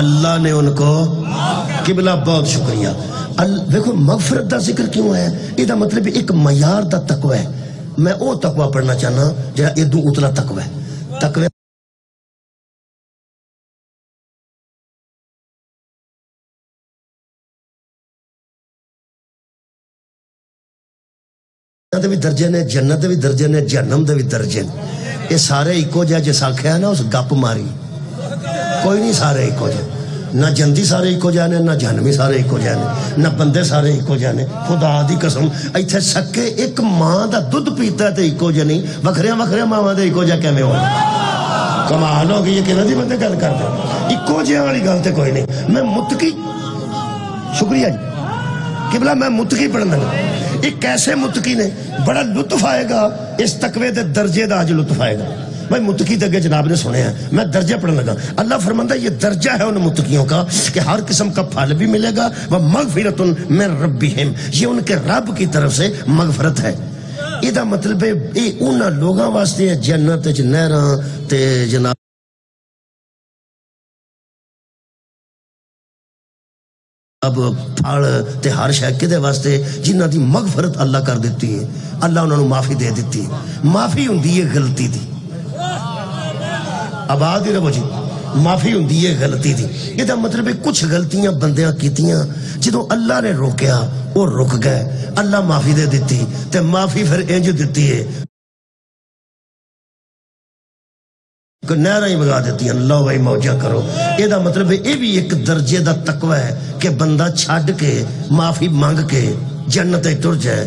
اللہ نے ان کو، قبلہ بہت شکریہ۔ دیکھو مغفرت دا ذکر کیوں ہے؟ یہ دا مطلب ایک معیار دا تقوی ہے۔ میں او تقوی پڑھنا چاہنا جہاں ادو اتلا تقوی ہے۔ تقوی دے بھی درجے نے، جنت دے بھی درجے نے، جہنم دے بھی درجے نے۔ یہ سارے ایکو جا جس آکھیا نا اس گپ ماری، کوئی نہیں سارے ایکو جا، نہ جنتی سارے ایکو جا نے، نہ جہنمی سارے ایکو جا نے، نہ بندے سارے ایکو جا نے۔ خدا دی قسم ایتھے سکے ایک ماں دا دودھ پیتا ہے تے ایکو جا نہیں، وکھریاں وکھریاں ماواں دے ایکو جا کیویں ہونا؟ کمال ہو گئی، یہ کہنا دی بندے گل کرتے ایکو جہاں والی گل تے کوئی نہیں۔ میں متقی، شکریہ جی قبلہ، میں متقی پڑھنا گا۔ ایک کیسے متقی نے بڑا لطف آئے گا اس تقوی دے درجے دا، آج لطف آئے گا۔ بھائی متقی دے جناب نے سنے ہیں، میں درجہ پڑھنے لگا۔ اللہ فرماندا ہے یہ درجہ ہے ان متقیوں کا کہ ہر قسم کا پھل بھی ملے گا، وَمَغْفِرَةٌ مِّن رَبِّهِمْ، یہ ان کے رب کی طرف سے مغفرت ہے۔ یہ دا مطلب ہے یہ انہاں لوگاں واسطے ہے جنت وچ نہراں تے جناب اب پھل تے ہر شے کدے واسطے جنہاں دی مغفرت اللہ کر دیتی ہے، اللہ انہاں نوں معافی دے دیتی ہے۔ معافی ہوندی ہے غلطی دی، آباد ہی رہو جی، معافی ہوندی ہے غلطی دی۔ یہ دا مطلب ہے کچھ غلطیاں بندیاں کیتیاں جدوں اللہ نے روکیا وہ رک گئے، اللہ معافی دے دیتی، تے معافی پھر انج دیتی ہے کہ نہراں ہی بگا دیتی ہیں، اللہ بھائی موجہ کرو۔ یہ دا مطلب ہے یہ بھی ایک درجے دا تقوی ہے کہ بندہ چھڈ کے معافی مانگ کے جنت ٹر جائے،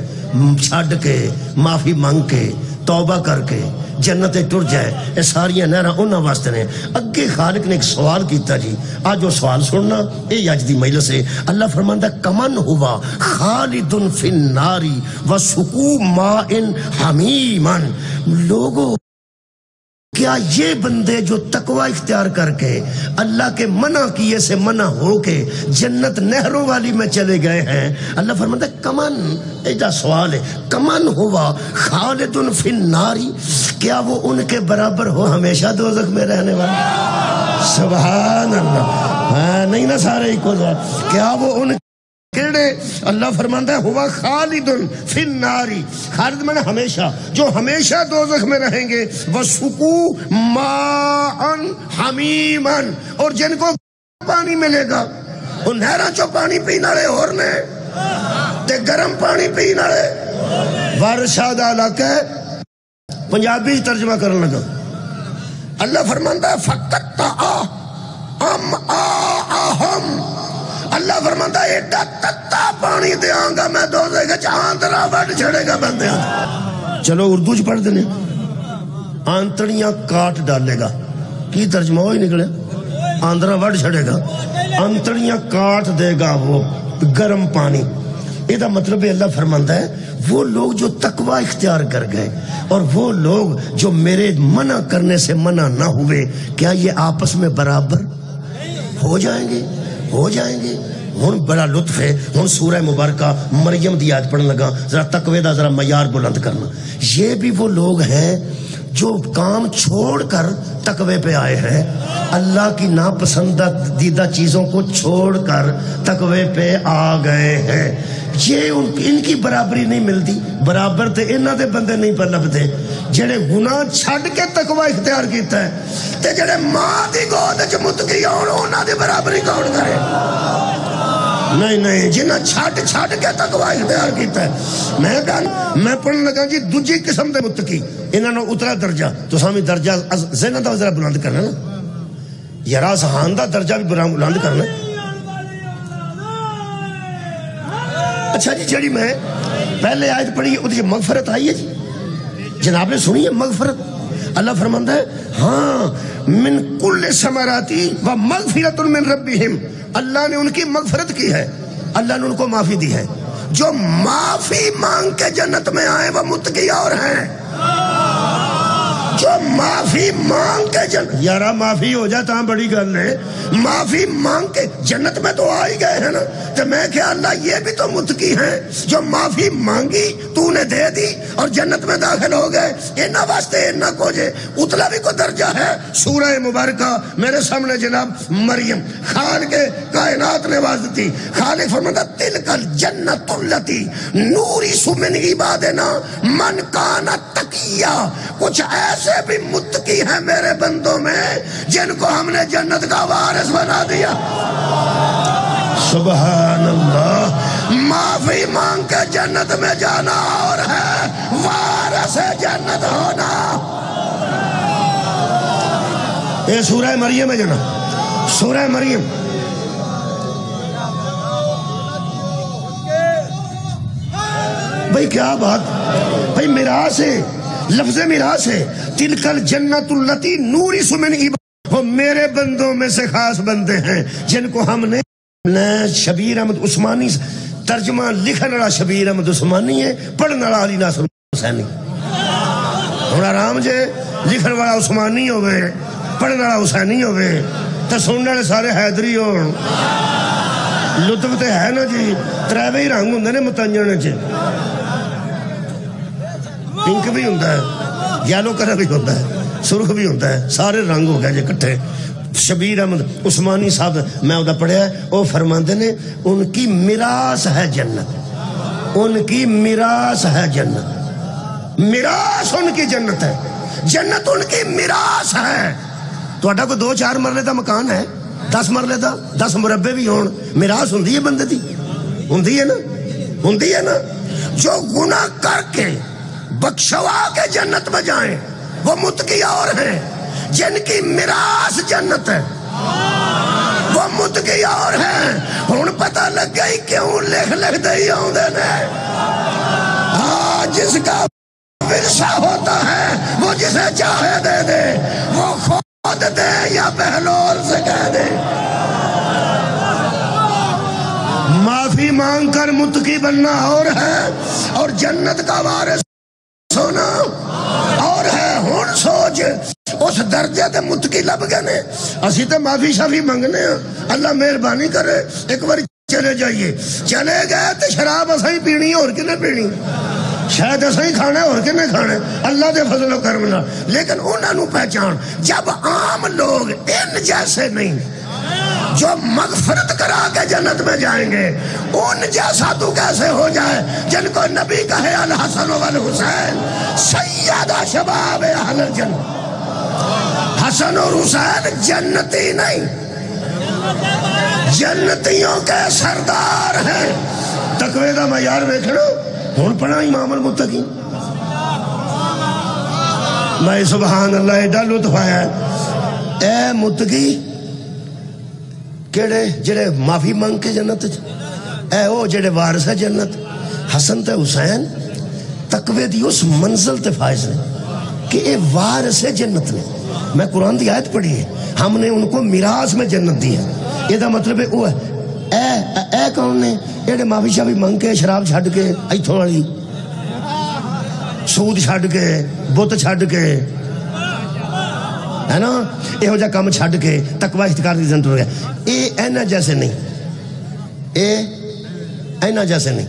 چھڈ کے معافی مانگ کے توبہ کر کے جنت ٹر جائے۔ یہ ساری نہراں انہاں واسطے نے۔ اگے خالق نے ایک سوال کیتا جی، آج وہ سوال سننا، یہ اج دی مجلس ہے۔ اللہ فرماندا کمن ہوا خالد فی النار وسقوا ماء حمیما، لوگوں کیا یہ بندے جو تقوی اختیار کر کے اللہ کے منع کیے سے منع ہو کے جنت نہروں والی میں چلے گئے ہیں؟ اللہ فرماتا ہے کمن، ایجا سوال ہے، کمن ہوا خالد فی النار، کیا وہ ان کے برابر ہو ہمیشہ دوزخ میں رہنے والا؟ سبحان اللہ، ہاں نہیں نا سارے ایک ہو جائے، کیا وہ ان کیڑے؟ اللہ فرماندا ہے ہوا خالد فی النار، خالد میں ہمیشہ، جو ہمیشہ دوزخ میں رہیں گے، وسقوا ماء حمیما، اور جن کو پانی ملے گا، وہ نہراں چوں پانی پین والے اور نے تے گرم پانی پین والے۔ ورشا دا علاقہ پنجابی ترجمہ کرنے لگا۔ اللہ فرماندا ہے فقطع امعاءہم، اللہ فرماندا ہے ایڈا تتا پانی دیاں گا میں دوزخ وچ، آندرا وڈ چھڑے گا بندیاں۔ چلو اردو چ پڑھ دینے، آنتڑیاں کاٹ ڈالے گا، کی ترجمہ وہی نکلے، آندرا وڈ چھڑے گا، آنتڑیاں کاٹ دے گا وہ گرم پانی۔ یہ دا مطلب ہے اللہ فرماندا ہے وہ لوگ جو تقوی اختیار کر گئے اور وہ لوگ جو میرے منع کرنے سے منع نہ ہوئے، کیا یہ آپس میں برابر ہو جائیں گے؟ ہو جائیں گے۔ ہن بڑا لطف ہے، ہن سورہ مبارکہ مریم دی آیت پڑھنے لگا، ذرا تقوی دا ذرا معیار بلند کرنا۔ یہ بھی وہ لوگ ہیں جو کام چھوڑ کر تقوی پہ آئے ہیں، اللہ کی ناپسندیدہ چیزوں کو چھوڑ کر تقوی پہ آ گئے ہیں۔ یہ ان کی برابری نہیں ملتی. برابر تے انہاں دے بندے نہیں پر لبدے جڑے گناہ چھڈ کے تقوی اختیار کیتا ہے تے جڑے ماں دی گود وچ متقی ہون انہاں دی برابری کون کرے؟ نہیں جنہاں چھڈ کے تقوی اختیار کیتا ہے. میں پڑھن لگا جی دوجی قسم دے متقی انہاں نوں اتلا درجہ تو سامی درجہ زنا دا ذرا بلند کرنا نا یار ذہان دا درجہ بھی بلند کرنا. اچھا جی جڑی میں پہلے آیت پڑھی ہے ادھر مغفرت آئی ہے جی جناب نے سنی ہے مغفرت. اللہ فرماندا ہے ہاں من کل ثمراتی و مغفرۃ من ربہم. اللہ نے ان کی مغفرت کی ہے, اللہ نے ان کو معافی دی ہے. جو معافی مانگ کے جنت میں آئے وہ متقی اور ہیں. جو معافی مانگ کے جنت یارا معافی ہو جاتا ہاں بڑی گل ہے. معافی مانگ کے جنت میں تو آ ہی گئے ہیں نا. تو میں کہ اللہ یہ بھی تو متقی ہیں جو معافی مانگی تو نے دے دی اور جنت میں داخل ہو گئے. انہاں واسطے انہاں کو جے اتلا بھی کوئی درجہ ہے. سورہ مبارکہ میرے سامنے جناب مریم خالق کائنات نے واضح تھی. خالق فرماتا تلک الجنت التی نورث من عبادنا من کان تقیا. کچھ ایسے بھی متقی ہیں میرے بندوں میں جن کو ہم نے جنت کا وارث بنا دیا. سبحان اللہ. معافی مانگ کے جنت میں جانا اور ہے وارث جنت ہونا. یہ سورہ مریم ہے جناب, سورہ مریم. بھئی کیا بات, بھئی میراث ہے, لفظ میراث ہے. تلک الجنت التی نورث من عبادنا. وہ میرے بندوں میں سے خاص بندے ہیں جن کو ہم نے شبیر احمد عثمانی ترجمہ لکھن والا شبیر احمد عثمانی ہے, پڑھن والا علی ناصر حسینی. ہن آرام جے لکھن والا عثمانی ہوئے پڑھن والا حسینی ہوئے تے سنن والے سارے حیدری ہون. لطف تے ہے نا جی. تریوے ہی رنگ ہوندے نے متنجن وچ, پنک بھی ہوتا ہے, یلو کلر بھی ہوتا ہے, سرخ بھی ہوتا ہے, سارے رنگ ہو گئے جی کٹھے. شبیر احمد عثمانی صاحب میں ادھا پڑھیا ہے, وہ فرماندے نے ان کی میراث ہے جنت, ان کی میراث ہے جنت. میراث ان کی جنت ہے, جنت ان کی میراث ہے. تو اڈا کو 2-4 مرلے دا مکان ہے, 10 مرلے دا 10 مربے بھی ہون, میراث ہوندی ہے بندے دی, ہوندی ہے نا, ہوندی ہے نا. جو گناہ کر کے بخشوا کے جنت میں جائیں وہ متقی اور ہیں جن کی میراث جنت ہے, وہ متقی اور ہیں. ہن پتہ لگ گئی کیوں لکھ دے آوندے نے. جس کا ورثہ ہوتا ہے وہ جسے چاہے دے دے, وہ خود دے یا بہلول سے کہہ دے. معافی مانگ کر متقی بننا اور ہے, اور جنت کا وارث ہونا اور ہے. ہن سوچ اس درجے تے متقی لب گئے نے, اسی تے معافی شافی منگنے ہیں. اللہ مہربانی کرے ایک بار چلے جائیے. چلے گئے تے شراب اساں ہی پینی اور کنے پینی, شاید اساں ہی کھانا اور کنے کھانا, اللہ دے فضل و کرم نال. لیکن انہاں نوں پہچان جب عام لوگ ان جیسے نہیں جو مغفرت کرا کے جنت میں جائیں گے, ان جیسا تو کیسے ہو جائے جن کو نبی کہے الحسن والحسین سیدہ شباب اہل الجنہ. حسن اور حسین جنتی نہیں, جنتیوں کے سردار ہیں. تقوی دا معیار ویکھنا. ہن پڑھا امام المتقین. میں سبحان اللہ ایڈا لطف آیا ہے. اے متقی کیڑے جڑے معافی مانگ کے جنت, اے او جڑے وارث ہے جنت. حسن تے حسین تقوی دی اس منزل تے فائز نے کہ اے وارث ہے جنت نے. میں قرآن دی آیت پڑھی ہے, ہم نے ان کو میراث میں جنت دی ہے. یہ دا مطلب ہے وہ ہے اے کون نے جڑے معافی شافی مانگ کے شراب چھڈ کے ایتھوں والی سود چھڈ کے بت چھڈ کے ہے نا یہ جا کام چھڈ کے تقوی اختیار کی زندگی ہو گیا. اے اینا جیسے نہیں, اے اینا جیسے نہیں.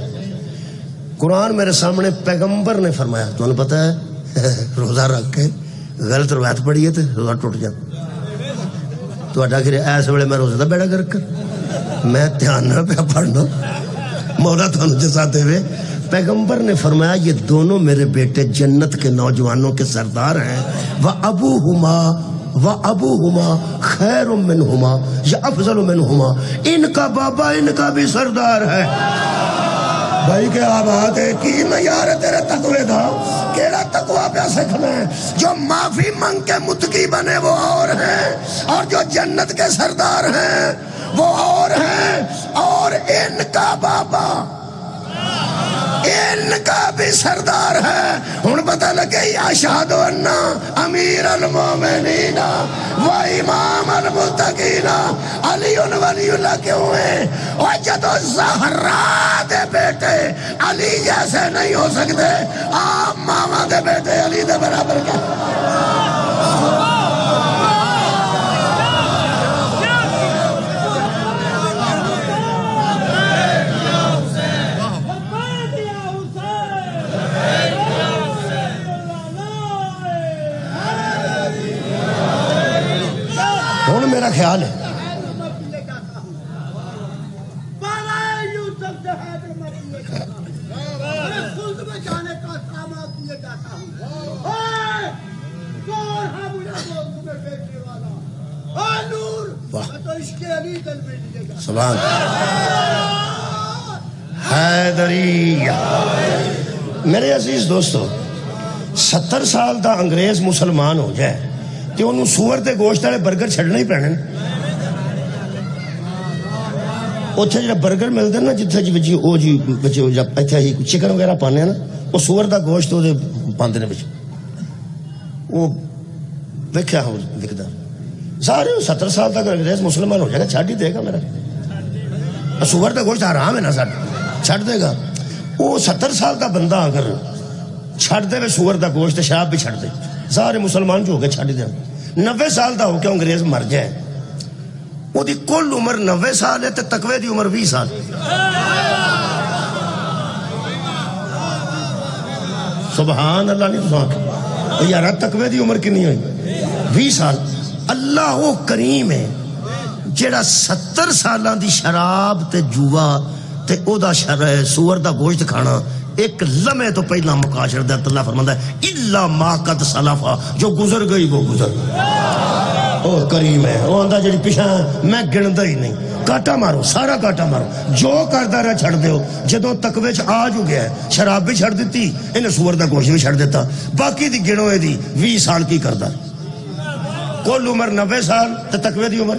قرآن میرے سامنے پیغمبر نے فرمایا, تو انہوں پتہ ہے روزہ رکھ کے غلط روایت پڑھی ہے تو روزہ ٹوٹ جاتا. تو اڈا کہ ایس ویلے میں روزہ دا بیڑا کر میں دھیان نہ پیا پڑھنا. مولا تھانو جزا دے وے. پیغمبر نے فرمایا یہ دونوں میرے بیٹے جنت کے نوجوانوں کے سردار ہیں. وَأَبُوهُمَا خَيْرٌ مِّنْهُمَا یا افضل منہما. ان کا بابا ان کا بھی سردار ہے. بھائی کہ آباد ہے کی معیار ہے تیرے تقوی دا؟ کیڑا تقوی پہ سکھنا ہے؟ جو معافی منگ کے متقی بنے وہ اور ہیں، اور جو جنت کے سردار ہیں وہ اور ہیں. اور ان کا بابا ان کا بھی سردار ہے. ہن پتہ لگے اشہد ان امیر المومنین و امام المتقین علی ولی اللہ کیوں ہیں؟ اور جدو زہرا دے بیٹے علی جیسے نہیں ہو سکتے، آپ ماما دے بیٹے علی دے برابر کیا؟ میرا خیال ہے سبحان حیدری. میرے عزیز دوستو، 70 سال دا انگریز مسلمان ہو جائے تو انہوں سور دے گوشت والے برگر چھڑنا ہی پینے. اتھے جب برگر ملتے ہیں نا جتھے جی او جی بچے جب ایتھے ہی چکن وغیرہ پانے ہیں نا، وہ سور دا گوشت وہ پاندے نے بچے. وہ دیکھا ہوں دکھتا سارے 70 سال تک انگریز مسلمان ہو جائے گا، چھڑ ہی دے گا. میرا سور دا گوشت حرام ہے نا سر، چھڑ دے گا. وہ 70 سال دا بندہ اگر چھڑ دے سور دا گوشت شراب بھی چھڑ دے، سارے مسلمان جو ہو گئے چھڑ دے. 90 سال دا ہو کے انگریز مر جائے، وہ دی کل عمر 90 سال ہے تے تقوی دی عمر 20 سال. سبحان اللہ. نہیں تو آنکھ یار تقوی دی عمر کنی ہوئی؟ 20 سال. اللہ وہ کریم ہے جیڑا 70 سالاں دی شراب تے جوا تے او دا سور دا گوشت کھانا ایک لمحے تو پہلا مکا چھڑدا ہے. اللہ فرماندا ہے الا ما قد سلفا، جو گزر گئی وہ گزر. او کریم ہے، وہ آندا جڑی پیچھے میں گندا ہی نہیں. کاٹا مارو، سارا کاٹا مارو، جو کردا رہا چھڑ دیو. جدوں تقوی چ آ جو گیا ہے، شراب بھی چھڑ دیتی، انہیں سور دا گوشت بھی چھڑ دیتا، باقی دی گنو دی 20 سال کی کردا. کل عمر 90 سال تے تقوی دی عمر.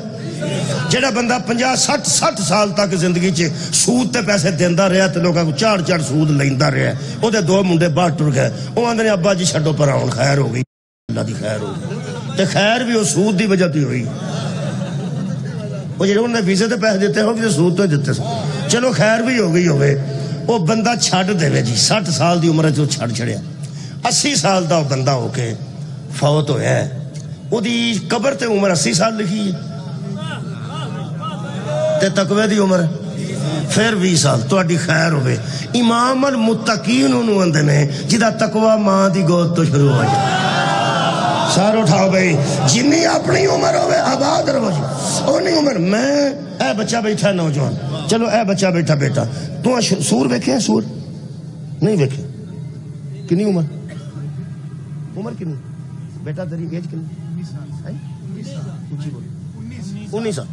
جڑا بندہ 50-60 سال تک زندگی چ سود تے پیسے دیندا رہیا تے لوکاں کو چاڑ سود لیندا رہیا، او دے 2 منڈے باہر ٹر گئے. او آندے نے ابا جی چھڈو پر ہن خیر ہو گئی، اللہ دی خیر ہو گئی. تے خیر بھی او سود دی وجہ تے ہوئی. او جڑے انہوں نے ویزے تے پیسے دیتے ہو کہ سود تو ہی دیتے سن. چلو خیر بھی ہو گئی ہوئے. او بندہ چھڈ دے جی 60 سال دی عمر چ چھڈ چھڑیا. 80 سال دا بندہ ہو کے فوت ہویا ہے، او دی قبر تے عمر 80 سال لکھی ہے تے تقوی دی عمر پھر 20 سال. تہاڈی خیر ہوے. امام المتقین انہوں اندے نے جدا تقوی ماں دی گود تو شروع ہو جائے. سار اٹھاؤ بھائی، جنی اپنی عمر ہوے آباد رہو جی. اونی عمر میں اے بچہ بیٹھا نوجوان، چلو اے بچہ بیٹھا بیٹا تو سور ویکھے ہیں؟ سور نہیں ویکھے. کنی عمر کنی بیٹا تیری ایج کنی؟ 19 سال.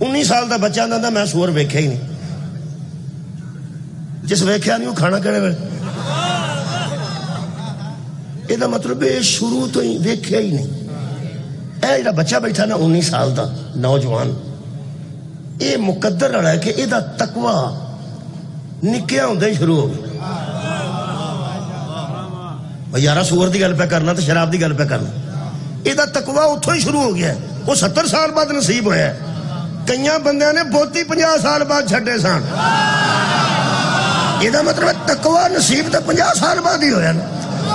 19 سال دا بچہ آندا میں سور ویکھیا ہی نہیں. جس ویکھیا نہیں وہ کھانا کہڑے ویلے؟ یہ مطلب ہے شروع تو ہی ویکھیا ہی نہیں. اے جڑا بچہ بیٹھا نا 19 سال دا نوجوان، یہ مقدر رہا ہے کہ یہ تقوی نکیا ہوندے ہی شروع ہو گئی. یارہ سور دی گل پہ کرنا تو شراب دی گل پہ کرنا. یہ تقوی اتوں ہی شروع ہو گیا ہے. وہ 70 سال بعد نصیب ہویا ہے. کئی بندیاں نے 50 سال بعد چھڈے سن. یہ مطلب تقوی نصیب تو 50 سال بعد ہی ہویا نا.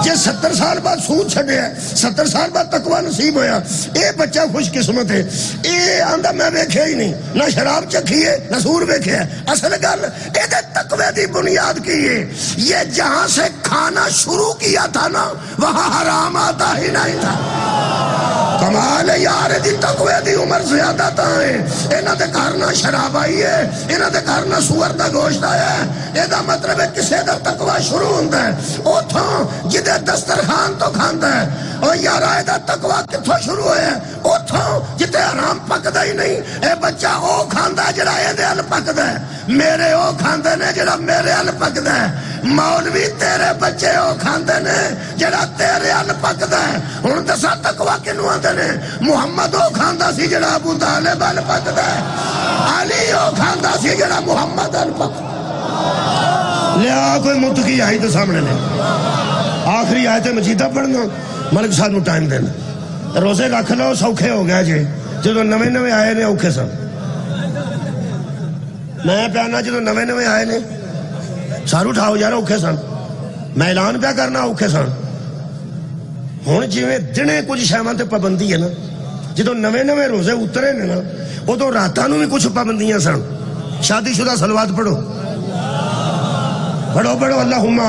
جی 70 سال بعد سود چھڈے ہے، 70 سال بعد تقوی نصیب ہویا. یہ بچہ خوش قسمت ہے. یہ آندا میں ویکھیا ہی نہیں، نہ شراب چکھی ہے نہ سور ویکھیا ہے. اصل گل یہ تقوی دی بنیاد کی ہے. یہ جہاں سے کھانا شروع کیا تھا نا وہاں حرام آتا ہی نہیں تھا. کمال یار دی تقوی دی عمر زیادہ تائیں انہاں دے گھر نہ شراب آئی ہے انہاں دے گھر نہ سور دا گوشت آیا ہے یہ دا مطلب ہے کسے دا تقوی شروع ہوندہ ہے اوتھوں جدے دسترخوان تو کھاندہ ہے اور یار آئے دا تقوی کتھوں شروع ہوئے ہیں اوتھوں جدے حرام پکدہ ہی نہیں اے بچہ او کھاندہ ہے جڑا اے دے ال پکدہ ہے میرے او کھاندے نے جڑا میرے ال پکدہ ہے مولوی تیرے بچے او کھاندے نے جڑا تیرے ال پکدہ ہے ہن دسا تقوی کنوں آندے نے محمد او کھاندا سی جڑا ابو طالب ال پکدا ہے علی او کھاندا سی جڑا محمد ال پکدا لیا کوئی متقی آئی تو سامنے لے آخری آیت مجیدہ پڑھنا ملک صاحب نو ٹائم دینا روزے رکھ لو سوکھے ہو گیا جی جدو نوے نوے آئے نے اوکھے سن میں پیانا جدو نوے نوے آئے نے سارو اٹھاؤ یار اوکھے سن میں اعلان پیا کرنا اوکھے سن ہوں جی دنے کچھ شہواں تے پابندی ہے نا جدو نوے نوے روزے اترے نے نا ادو راتاں نو بھی کچھ پابندیاں سن شادی شدہ صلوات پڑھو پڑھو پڑھو اللہم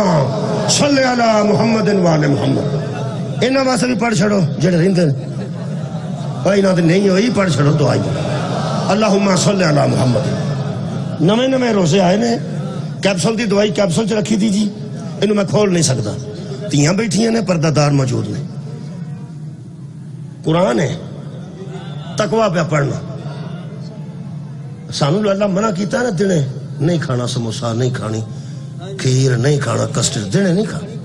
صلی علی محمد وآل محمد انہاں واسطے بھی پڑھ چھڑو جڑے رہندے بھائی نہ نہیں ہوئی پڑھ چھڑو تو آئی اللہم صلی علی محمد نوے نوے روزے آئے نے کیپسول دی دوائی کیپسول چ رکھی دی جی انہوں میں کھول نہیں سکتا تیاں بیٹھیاں نے پردہ دار موجود نے قرآن ہے تقوی پہ پڑھنا سانو اللہ منع کیتا ہے نا دنے نہیں کھانا سموسا نہیں کھانی کھیر نہیں کھانا کسٹرڈ دنے نہیں کھانا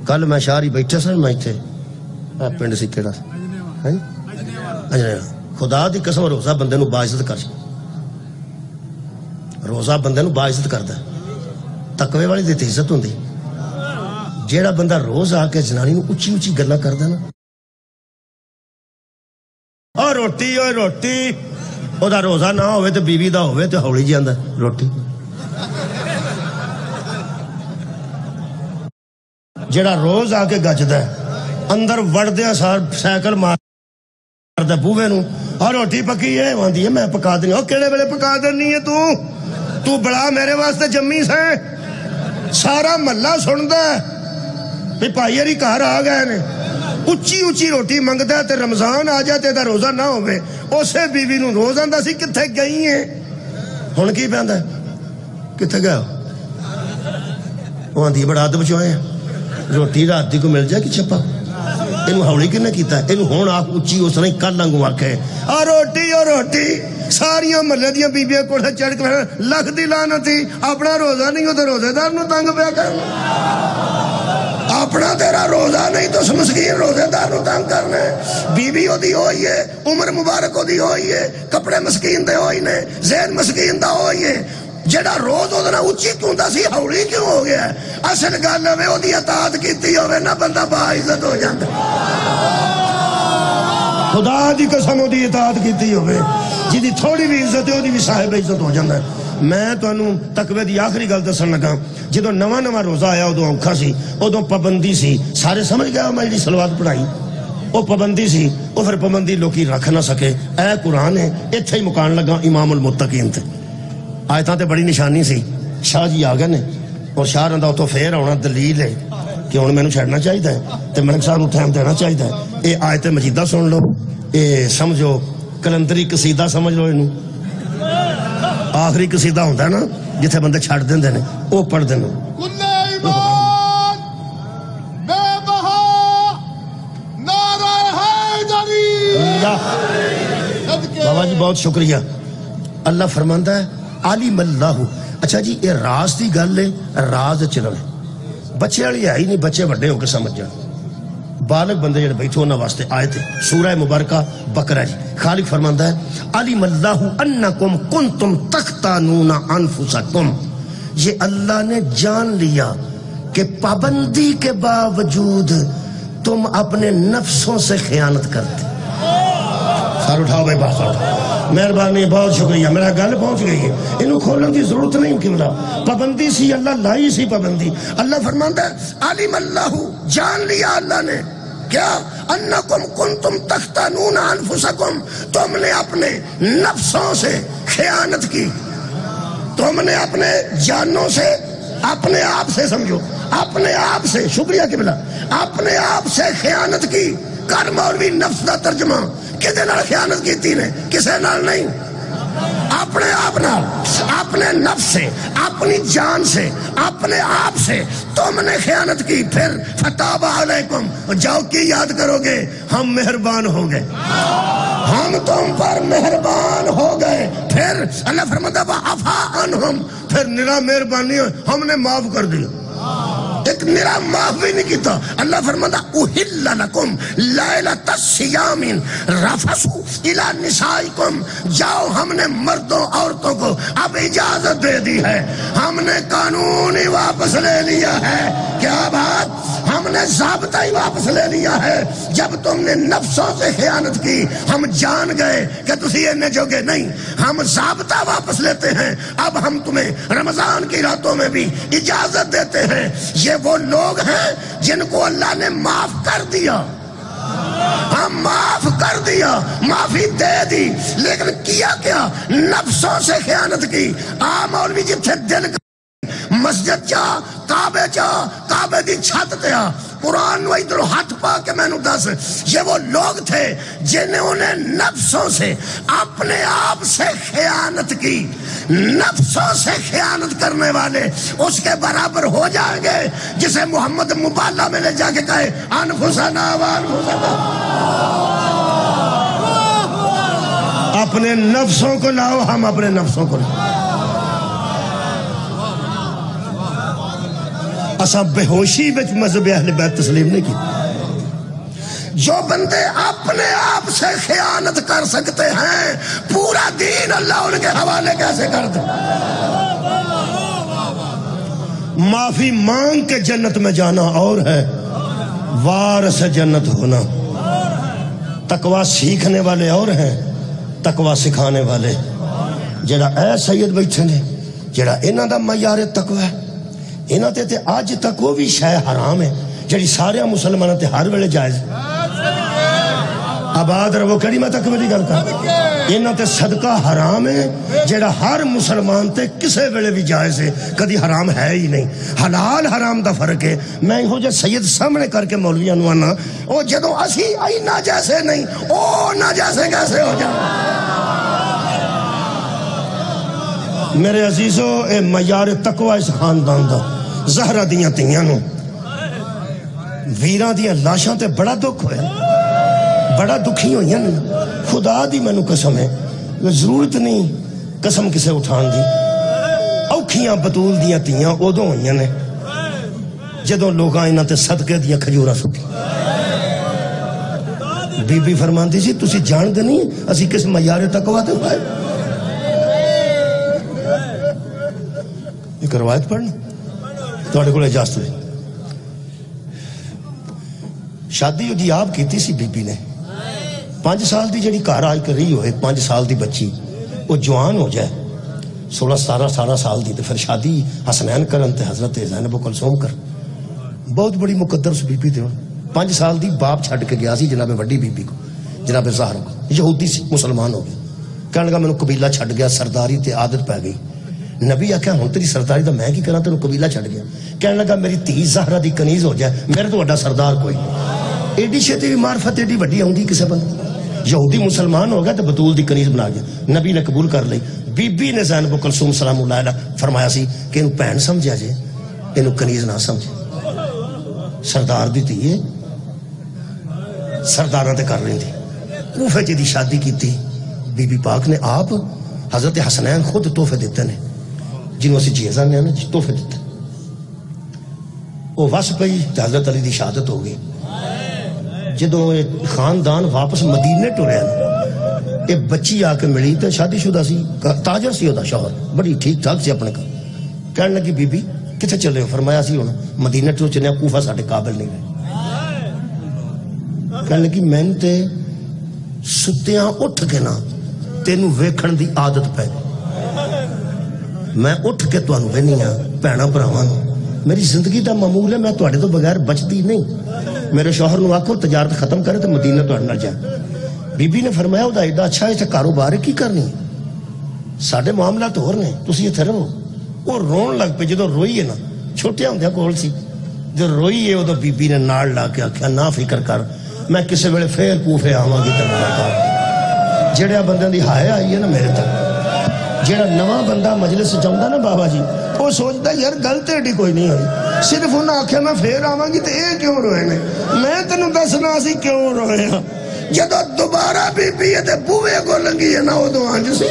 کل میں شہری بیٹھے سن میں تھے پنڈ سی کیڑا خدا دی قسم روزہ بندے نو باعزت کر روزہ بندے نو باعزت کردا تقوی والی دی عزت ہوندی جیڑا بندہ روز آ کے جنانی نو اچھی اچھی گلا کردا نا اور روٹی او دا روزہ نہ ہوئے تو بیوی دا ہوئے تو ہولی جی آندا روٹی جیڑا روز آ کے گجدا ہے اندر وڑدیا سار سائیکل ماردا بوے نو اور روٹی پکی ہے آندی ہے میں پکا دینی او کیڑے ویلے پکا دینی ہے تو بڑا میرے واسطے جمی سے سارا محلہ سندا ہے بھی بھائی ہری گھر آ گئے نے اچھی اچھی روٹی منگدا ہے تے رمضان آ جائے تے دا روزہ نہ ہوئے اسے بیوی نو روز آندا سی کتھے گئی ہیں ہن کی پیندا کتھے گیا وہ آندی بڑا ادب چوئے ہیں روٹی رات دی کو مل جائے کہ چھپا اینو ہولی کنے کیتا ہے اینو ہون آپ اچھی اس نے کل لنگو آکھے اور روٹی ساریاں محلے دیاں بیبیاں کوٹھے چڑھ کے لکھ دی لعنت ہی اپنا روزہ نہیں ہو تو روزے دار نو تنگ پیا کرنا اپنا تیرا روزہ نہیں تو مسکین روزے دار نو تنگ کرنا ہے بیوی ہو دی ہوئی ہے عمر مبارک ہو دی ہوئی ہے کپڑے مسکین دے ہوئی نے ذہن مسکین دا ہوئی ہے جڑا روز ادنا اچھی کیوں دا سی ہولی کیوں ہو گیا ہے اصل گل ہے وہ دی اطاعت کیتی ہوئے نہ بندہ باعزت ہو جاتا خدا دی قسم دی اطاعت کیتی ہوئے جی دی تھوڑی بھی عزت ہے وہ دی بھی صاحب عزت ہو جاتا ہے میں تو انہوں تقوی دی آخری گل دسن لگا جدو نواں روزہ آیا ادو اوکھا سی ادو پابندی سی سارے سمجھ گیا میں جی صلوات پڑھائی وہ پابندی سی وہ پھر پابندی لوکی رکھ نہ سکے اے قرآن ہے اتھے ہی مکان لگا امام المتقین تے آیتاں تے بڑی نشانی سی شاہ جی آ گئے نے اور شاہ رہندا اتوں پھر آنا دلیل ہے کہ ہن مینوں چھڑنا چاہیے تے ملک صاحب نوں ٹائم دینا چاہیے اے آیت مجیدہ سن لو اے سمجھو کلندری قصیدہ سمجھ لو اینوں آخری قصیدہ ہوندا ہے نا جتھے بندے چھڑ دیندے نے او پڑھ دینا بابا جی بہت شکریہ اللہ فرماندا ہے عالم اللہ اچھا جی یہ راز دی گل ہے راز چلو بچے والی ہے ہی نہیں بچے بڑے ہو کے سمجھ جان بالغ بندے جڑے بیٹھے انہاں واسطے آئے تھے سورہ مبارکہ بقرہ جی خالق فرماندا ہے علم اللہ انکم کنتم تختانون انفسکم یہ اللہ نے جان لیا کہ پابندی کے باوجود تم اپنے نفسوں سے خیانت کرتے سار اٹھاؤ بھائی بات اٹھاؤ مہربانی بہت شکریہ میرا گل پہنچ گئی ہے انہوں کھولن کی ضرورت نہیں کیوں پابندی سی اللہ لائی سی پابندی اللہ فرماندا ہے علم اللہ جان لیا اللہ نے کیا انکم کنتم تختانون انفسکم تم نے اپنے نفسوں سے خیانت کی تم نے اپنے جانوں سے اپنے آپ سے سمجھو اپنے آپ سے شکریہ قبلہ اپنے آپ سے خیانت کی کر مولوی نفس دا ترجمہ کدے نال خیانت کیتی نے کسے نال نہیں اپنے آپ نال اپنے نفس سے اپنی جان سے اپنے آپ سے تم نے خیانت کی پھر فتاب علیکم جاؤ کی یاد کرو گے ہم مہربان ہو گئے ہم تم پر مہربان ہو گئے پھر اللہ فرماتا وعفا عنہم پھر نرا مہربانی ہم نے معاف کر دیا ایک نرا معاف بھی نہیں کیتا اللہ فرماتا احل لکم لیلۃ الصیام رفثوا الی نسائکم جاؤ ہم نے مردوں عورتوں کو اب اجازت دے دی ہے ہم نے قانون ہی واپس لے لیا ہے کیا بات ہم نے ضابطہ ہی واپس لے لیا ہے جب تم نے نفسوں سے خیانت کی ہم جان گئے کہ تسی انہیں جوگے نہیں ہم ضابطہ واپس لیتے ہیں اب ہم تمہیں رمضان کی راتوں میں بھی اجازت دیتے ہیں یہ وہ لوگ ہیں جن کو اللہ نے معاف کر دیا ہم معاف کر دیا معافی دے دی لیکن کیا کیا نفسوں سے خیانت کی مولوی جتھے دل مسجد چا کعبے چا کعبے دی چھت تے آ قرآن و ادھر ہاتھ پا کے میں نے دس یہ وہ لوگ تھے جنہوں نے نفسوں سے اپنے آپ سے خیانت کی نفسوں سے خیانت کرنے والے اس کے برابر ہو جائیں گے جسے محمد مبالہ میں لے جا کے کہے انفسنا وانفسنا اپنے نفسوں کو لاؤ ہم اپنے نفسوں کو لاؤ اسا بے ہوشی بچ مذہب اہل بیت تسلیم نہیں کی جو بندے اپنے آپ سے خیانت کر سکتے ہیں پورا دین اللہ ان کے حوالے کیسے کر دے معافی مانگ کے جنت میں جانا اور ہے وارث جنت ہونا تقوی سیکھنے والے اور ہیں تقوی سکھانے والے جڑا اے سید بیٹھے نے جڑا انہاں دا معیار تقوی ہے انہاں تے آج تک وہ بھی شے حرام ہے جڑی سارے مسلمانوں تے ہر ویلے جائز آباد رہو کڑی میں تک میری گل کر انہاں تے صدقہ حرام ہے جڑا ہر مسلمان تے کسے ویلے بھی جائز ہے کدی حرام ہے ہی نہیں حلال حرام دا فرق ہے میں ہو جے سید سامنے کر کے مولویاں نو آنا او جدوں اسی آئی نہ جیسے نہیں او نہ جیسے کیسے ہو جائے میرے عزیزو اے معیار تقوی اس خاندان دا زہرہ دیاں تیاں نو ویران دیاں لاشاں تے بڑا دکھ ہویا بڑا دکھی ہوئی ہیں خدا دی میں نو قسم ہے ضرورت نہیں قسم کسے اٹھان دی اوکھیاں بطول دیاں تیاں ادوں ہوئی ہیں جدوں لوگاں انہاں تے صدقے دیاں کھجورا سکی بی بی فرمان دی سی تسی جان دے نہیں اسی کس معیار تقوی تے پائے ایک روایت پڑھنا توڑے کو اجازت ہوئی شادی دی آپ کیتی سی بی بی نے 5 سال دی جڑی کار آج کر رہی ہوئے 5 سال دی بچی وہ جوان ہو جائے 16-17 سال دی تو پھر شادی حسنین کرن تے حضرت زینب و کلثوم کر بہت بڑی مقدر اس بی بی تھے 5 سال دی باپ چھڑ کے گیا سی جناب وڈی بی بی کو جناب زہرا کو یہودی سی مسلمان ہو گیا کہنے لگا میں نے قبیلہ چھڑ گیا سرداری تے عادت پہ گئی نبی آکھیا ہوں تیری سرداری دا میں کی کرنا تینوں قبیلہ چھڑ گیا کہنے لگا میری تھی زہرا دی کنیز ہو جائے میرے تو وڈا سردار کوئی ایڈی شیطی بھی معرفت ایڈی وڈی ہوندی کسے بند یہودی مسلمان ہو گیا تو بطول دی کنیز بنا گیا نبی نے قبول کر لی بی بی نے زینب و کلثوم سلام اللہ علیہ فرمایا سی کہ انہوں پہن سمجھا جے انہوں کنیز نہ سمجھے سردار دی تھی سردارہ تے کر رہی تھی کوفے جی دی شادی کی تھی بی بی پاک نے آپ حضرت حسنین خود تحفے دیتے ہیں جنہوں سے جیزہ نے تحفے دیتے وہ وس پئی حضرت علی دی شہادت ہو گئی جدوں خاندان واپس مدینے ٹرے ایک بچی آ کے ملی تو شادی شدہ سی تاجر سی ہوتا شوہر بڑی ٹھیک ٹھاک سی اپنے کا کہنے لگی بی بی کتنے چلے ہو فرمایا سی ہونا مدینے ٹرو چلے کوفہ ساڑھے قابل نہیں رہے کہنے لگی میں تے ستیاں اٹھ کے نا تینوں ویکھن دی عادت پہ میں اٹھ کے تو انو وینی ہاں پہنا براوان میری زندگی دا معمول ہے میں تو اڑے تو بغیر بچتی نہیں میرے شوہر نو آکھو تجارت ختم کرے تو مدینہ تو اڑنا جائے بی بی نے فرمایا وہ دا ایڈا اچھا ہے کاروبار کی کرنی ساڑھے معاملات ہو رہے ہیں تسی یہ تھے رہو وہ رون لگ پہ جدو روئی ہے نا چھوٹے ہوں دیا کول سی جو روئی ہے وہ تو بی بی نے ناڑ لا کے آکھیا نہ فکر کر میں کسی ویلے پھر کوفے آواں گی تیرے ملاقات جڑیا بندیاں دی ہائے آئی ہے نا میرے تک جڑا نواں بندہ مجلس چاہتا نا بابا جی وہ سوچتا یار گل تے ایڈی کوئی نہیں ہوئی صرف انہیں آخیا میں پھر آواں گی تو یہ کیوں روئے نے میں تینوں دسنا سی کیوں روئے ہاں جدو دوبارہ بی بی تے بوئے کو لنگی ہے نا ادو آنج سی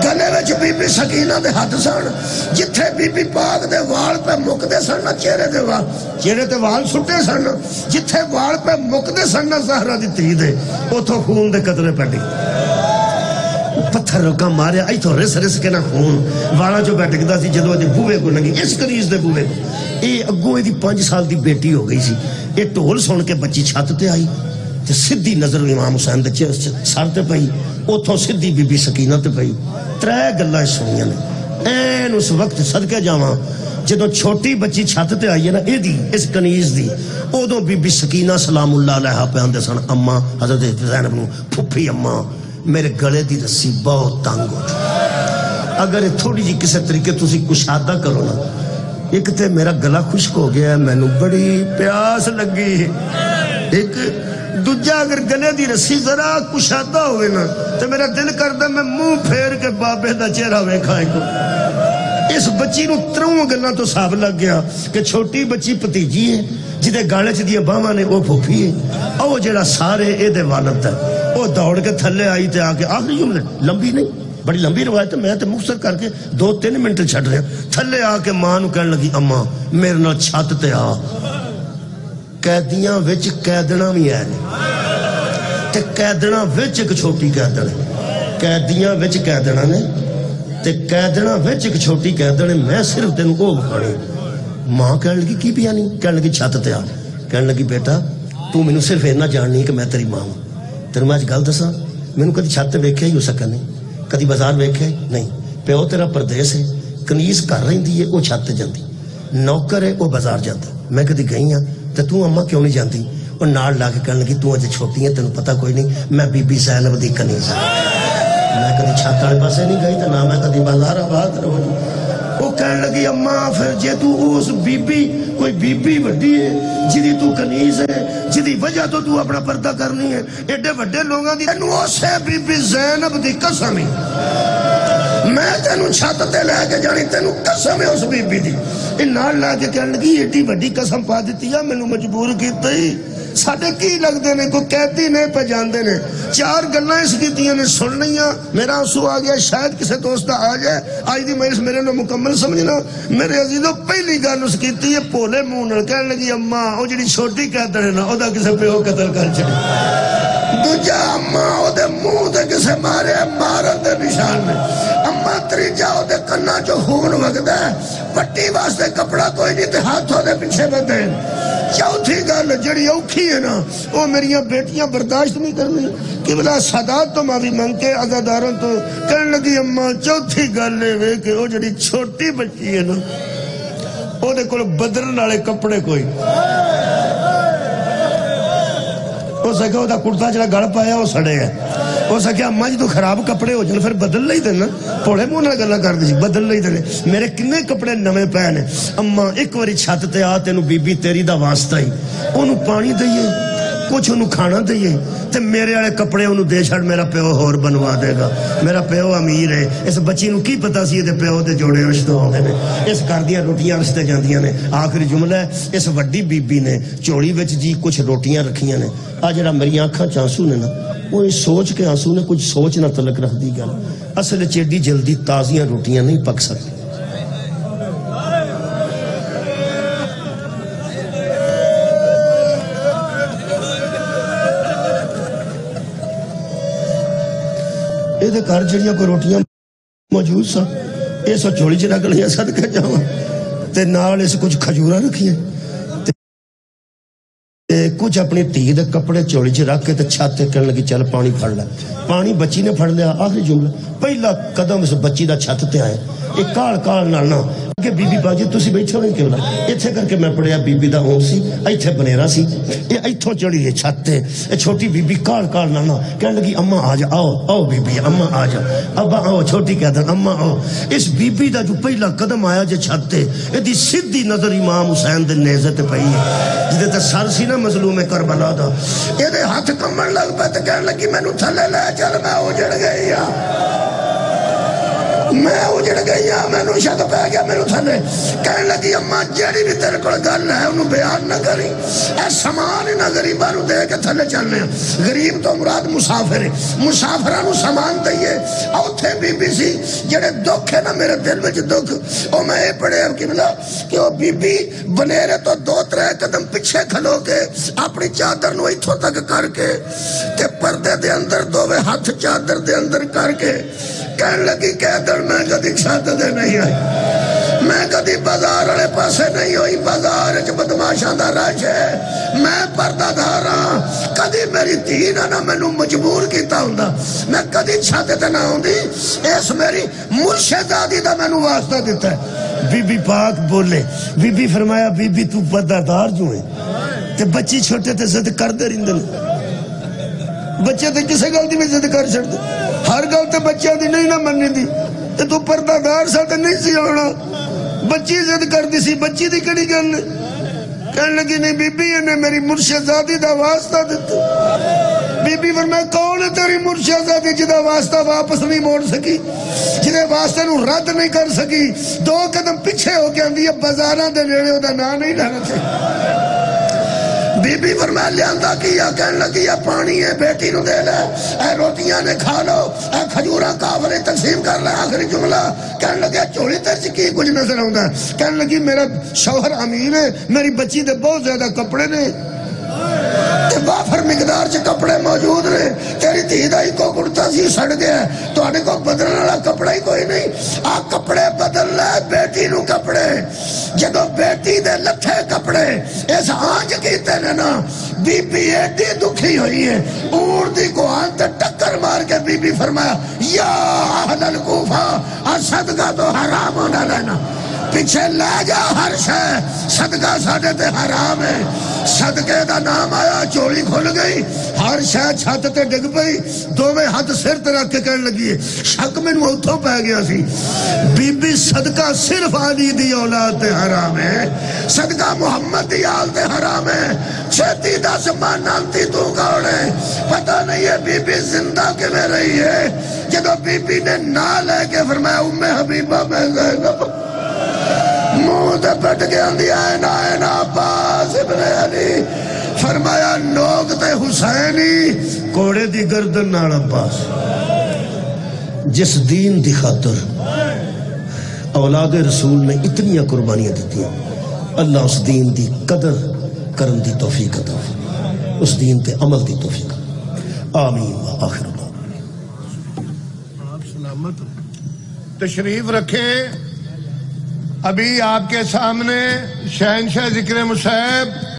گلے وچ بی بی سکینہ دے ہاتھ سن جتھے بی بی پاک دے وال پہ مکدے سن چہرے تے وال سٹے سن جتھے وال پہ مکدے سن زہرا دی تھی دے اتھوں خون دے قطرے پہ پتھر روکا ماریا ایتھوں رس رس کے نہ خون والا جو بیٹھکتا سی جدو دے بوئے کو لنگی اس کنیز دے بوئے کو یہ اگوں دی 5 سال دی بیٹی ہو گئی سی یہ ٹول سن کے بچی چھت تے آئی تے سدھی نظر امام حسین دے سر تے پئی اتھوں سدھی بی بی سکینہ تے پئی 3 گلاں سنیاں نے این اس وقت صدقے جاواں جدو چھوٹی بچی چھت تے آئی ہے نا اے دی اس کنیز دی ادو بی بی سکینہ سلام اللہ علیہ پہ آندے سن اماں حضرت زینب نو پھپھی اماں میرے گلے دی رسی بہت تنگ ہو اگر تھوڑی جی کسی طریقے تسی کشادہ کرو نا ایک تے میرا گلا خشک ہو گیا ہے مینوں بڑی پیاس لگی ایک دوجہ اگر گلے دی رسی ذرا کشادہ ہوئے نا تو میرا دل کردہ میں منہ پھیر کے بابے دا چہرہ ویکھائیں کو اس بچی نو 3 گلاں تو صاحب لگ گیا کہ چھوٹی بچی پتیجی ہے جدے گالے چ دیا باواں نے وہ پھوپھی ہے او جڑا سارے اے دے والد ہے وہ دوڑ کے تھلے آئی تے آ کے آخری جملے لمبی نہیں بڑی لمبی روایت ہے میں تے مختصر کر کے 2-3 منٹ چھڑ رہا تھلے آ کے ماں نو کہنے لگی اماں میرے نال چھت تے آ قیدیاں وچ قیدنا بھی ہے تے قیدنا وچ ایک چھوٹی قیدن ہے قیدیاں وچ قیدنا نے تے قیدنا وچ ایک چھوٹی قیدن ہے میں صرف تینوں او کھاڑی ماں کہنے لگی کی پیا نہیں کہنے لگی چھت تے آ کہنے لگی بیٹا تو مینوں صرف اتنا جاننی کہ میں تیری ماں ہوں تیرے میں آج گل دساں مینوں کدی چھت تے ویکھیا ہی ہو سکا نہیں کدی بازار ویکھیا ہی نہیں پیو تیرا پردیس ہے کنیز کر رہی ہے وہ چھت تے جاندی نوکر ہے وہ بازار جاتا میں کدی گئی ہاں تے تو اماں کیوں نہیں جاندی وہ نال لا کے کہنے لگی تو اجے چھوٹی ہے تینوں پتہ کوئی نہیں میں بی بی زینب دی کنیز ہوں میں کدی چھت والے پاسے نہیں گئی تے نہ میں کدی بازار آباد رہوں وہ کہنے لگی اماں پھر جے تو اس بی بی کوئی بی بی وڈی ہے جدی تو کنیز ہے جدی وجہ تو اپنا پردہ کرنی ہے ایڈے وڈے لوگاں دی تینوں اسے بی بی زینب دی قسم ہی میں تینوں چھت تے لے کے جانی تینوں قسم ہے اس بی بی دی ان نال لا کے کہنے لگی ایڈی وڈی قسم پا دیتی ہے مینوں مجبور کیتا ہی ساڈے کی لگدے نے کوئی قیدی نے پہ جاندے نے 4 گلاں اس کیتیاں نے سن لیاں میرا آنسو آ گیا شاید کسی دوست آ جائے آج دی مجلس میرے نو مکمل سمجھنا میرے عزیزو پہلی گل اس کیتی ہے پولے منہ نال کہنے لگی اماں او جڑی چھوٹی قیدن ہے نا او دا کسے پیو قتل کر چھڑی دوجا اماں او دے منہ تے کسے مارے مارن دے نشان نے اماں تریجا او دے کنا جو خون وگدا ہے پٹی واسطے کپڑا کوئی نہیں تے ہاتھوں دے پیچھے بدے چوتھی گل جڑی اوکھی ہے نا وہ میری بیٹیاں برداشت نہیں کرنی کہ بلا سادات تو ماں بھی منگ کے عزاداروں تو کہنے لگی اماں چوتھی گل لے کہ وہ جڑی چھوٹی بچی ہے نا وہ دے کول بدلن والے کپڑے کوئی وہ سکھا وہ دا کرتا جڑا گڑ پایا وہ سڑے ہے وہ سکھا اماں جی تو خراب کپڑے ہو جائیں پھر بدل لئی دینا پوڑے منہ نہ گلا کر دی بدل لئی دینے میرے کنے کپڑے نویں پے نے اماں ایک واری چھت تے آ تینوں بی بی تیری دا واسطہ ہی انہوں پانی دئیے کچھ انہوں کھانا دئیے تے میرے والے کپڑے انہوں دے چھڑ میرا پیو ہور بنوا دے گا میرا پیو امیر ہے اس بچی نو کی پتا سی دے پیو دے جوڑے رشتہ ہوندے نے اس گھر دیاں روٹیاں رشتے جاندیاں نے آخری جملہ ہے اس وڈی بی بی نے چوڑی وچ جی کچھ روٹیاں رکھیاں نے آ جڑا میری آنکھاں چ آنسو نے نا وہ سوچ کے آنسو نے کچھ سوچ نہ تلک رکھ دی گل اصل چیڈی جلدی تازیاں روٹیاں نہیں پک سکتی یہ گھر جڑیاں کوئی روٹیاں موجود سن یہ سو چوڑی چ رکھ لیا صدقے جاواں تے نال اس کچھ کھجوراں رکھیاں کچھ اپنی دھی دے کپڑے چوڑی چ رکھ کے تے چھت تے کہنے لگی چل پانی پھڑ لے پانی بچی نے پھڑ لیا آخری جملہ پہلا قدم اس بچی دا چھت تے آئے ایک کال کال نالنا کہ بی بی باجی تسی بیٹھے ہوئے کیوں نہ ایتھے کر کے میں پڑھیا بی بی دا اون سی ایتھے بنیرا سی یہ ایتھوں چڑھی ہے چھت تے یہ چھوٹی بی بی کال کال نالنا کہنے لگی اماں آ جا آؤ آؤ بی بی اماں آ جا ابا آؤ چھوٹی کہہ دیں اماں آؤ اس بی بی دا جو پہلا قدم آیا جے چھت تے یہ دی سیدھی نظر امام حسین دے نیزے تے پئی ہے جدے تے سر سی نا مظلوم کربلا دا یہ دے ہاتھ کمن لگ پہ تے کہنے لگی میں نو تھلے لے چل میں اجڑ گئی میں اجڑ گئی میں نو شک پہ گیا میں نو تھلے کہنے لگی اماں جیڑی بھی تیرے کول گل ہے انہوں بیان نہ کری اے سامان نہ غریباں نو دے کے تھلے چلنے غریب تو مراد مسافر ہے مسافراں نو سامان دئیے اوتھے بی بی سی جڑے دکھ ہے نا میرے دل وچ دکھ او میں اے پڑھے کہ ملا کہ او بی بی بنیرے تو 2-3 قدم پیچھے کھلو کے اپنی چادر نو ایتھوں تک کر کے تے پردے دے اندر دوویں ہاتھ چادر دے اندر کر کے کہنے لگی کہہ در میں کدی چھت دے نہیں آئی میں کدی بازار والے پاسے نہیں ہوئی بازار وچ بدماشاں دا رش ہے میں پردہ دارا کدی میری دھی نہ مینوں مجبور کیتا ہوندا میں کدی چھت تے نہ ہوندی اس میری مرشدادی دا مینوں واسطہ دیتا ہے بی بی پاک بولے بی بی فرمایا بی بی تو پردہ دار جو ہے تے بچی چھوٹے تے ضد کر دے رہندے بچے تے کسے گل دی میں ضد کر چھڑ دے ہر گل تے بچیاں دی نہیں نہ مننی دی تے تو پردہ دار سا تے نہیں سی ہونا بچی ضد کر دی سی بچی دی کڑی گل نے کہنے لگی نہیں بی بی نے میری مرشدزادی دا واسطہ دیتا بی بی فرمایا کون ہے تیری مرشدزادی جدا واسطہ واپس نہیں موڑ سکی جدے واسطے نو رد نہیں کر سکی 2 قدم پیچھے ہو کے آندی ہے بازاراں دے نیڑے او دا نام نہیں لینا چاہیے بی بی فرمایا لیاندہ کیا کہنے لگی یہ پانی ہے بیٹی نو دے لے اے روٹیاں نے کھا لو اے کھجوراں کاورے تقسیم کر لے آخری جملہ کہنے لگے چوڑی تر کی کچھ نظر آؤں کہنے لگی میرا شوہر امیر ہے میری بچی دے بہت زیادہ کپڑے نے وافر مقدار چ کپڑے موجود نے تیری دھی دا ہی کو کرتا سی سڑ گیا تو آنے کو بدلنے والا کپڑا ہی کوئی نہیں آ کپڑے بدل لے بیٹی نو کپڑے جدو بیٹی دے لتھے کپڑے اس آنج کیتے نے نا بی بی ایڈی دکھی ہوئی ہے اور دی کو آنتے ٹکر مار کے بی بی فرمایا یا اہل الکوفہ صدقہ تو حرام ہونا لینا پیچھے لے جا ہر شے صدقہ ساڑھے تے حرام ہے صدقے دا نام آیا چوڑی کھل گئی ہر شے چھت تے ڈگ پئی دوویں ہاتھ سر تے رکھ کے کہنے لگی ہے شک میں نو اتھوں پہ گیا سی بی بی صدقہ صرف علی دی اولاد تے حرام ہے صدقہ محمد دی آل تے حرام ہے چھتی دا زمان نانتی تو گاڑے پتہ نہیں ہے بی بی زندہ کے میں رہی ہے جدو بی بی نے نہ لے کے فرمایا ام حبیبہ میں زینب منہ تے پٹ کے آندی آئین عباس ابن علی فرمایا نوک تے حسینی کوڑے دی گردن نال عباس جس دین دی خاطر اولاد رسول نے اتنی قربانیاں دیتی اللہ اس دین دی قدر کرن دی توفیق عطا فرمائے اس دین تے عمل دی توفیق آمین و آخر آپ سلامت تشریف رکھیں ابھی آپ کے سامنے شہنشاہ ذکر مصعب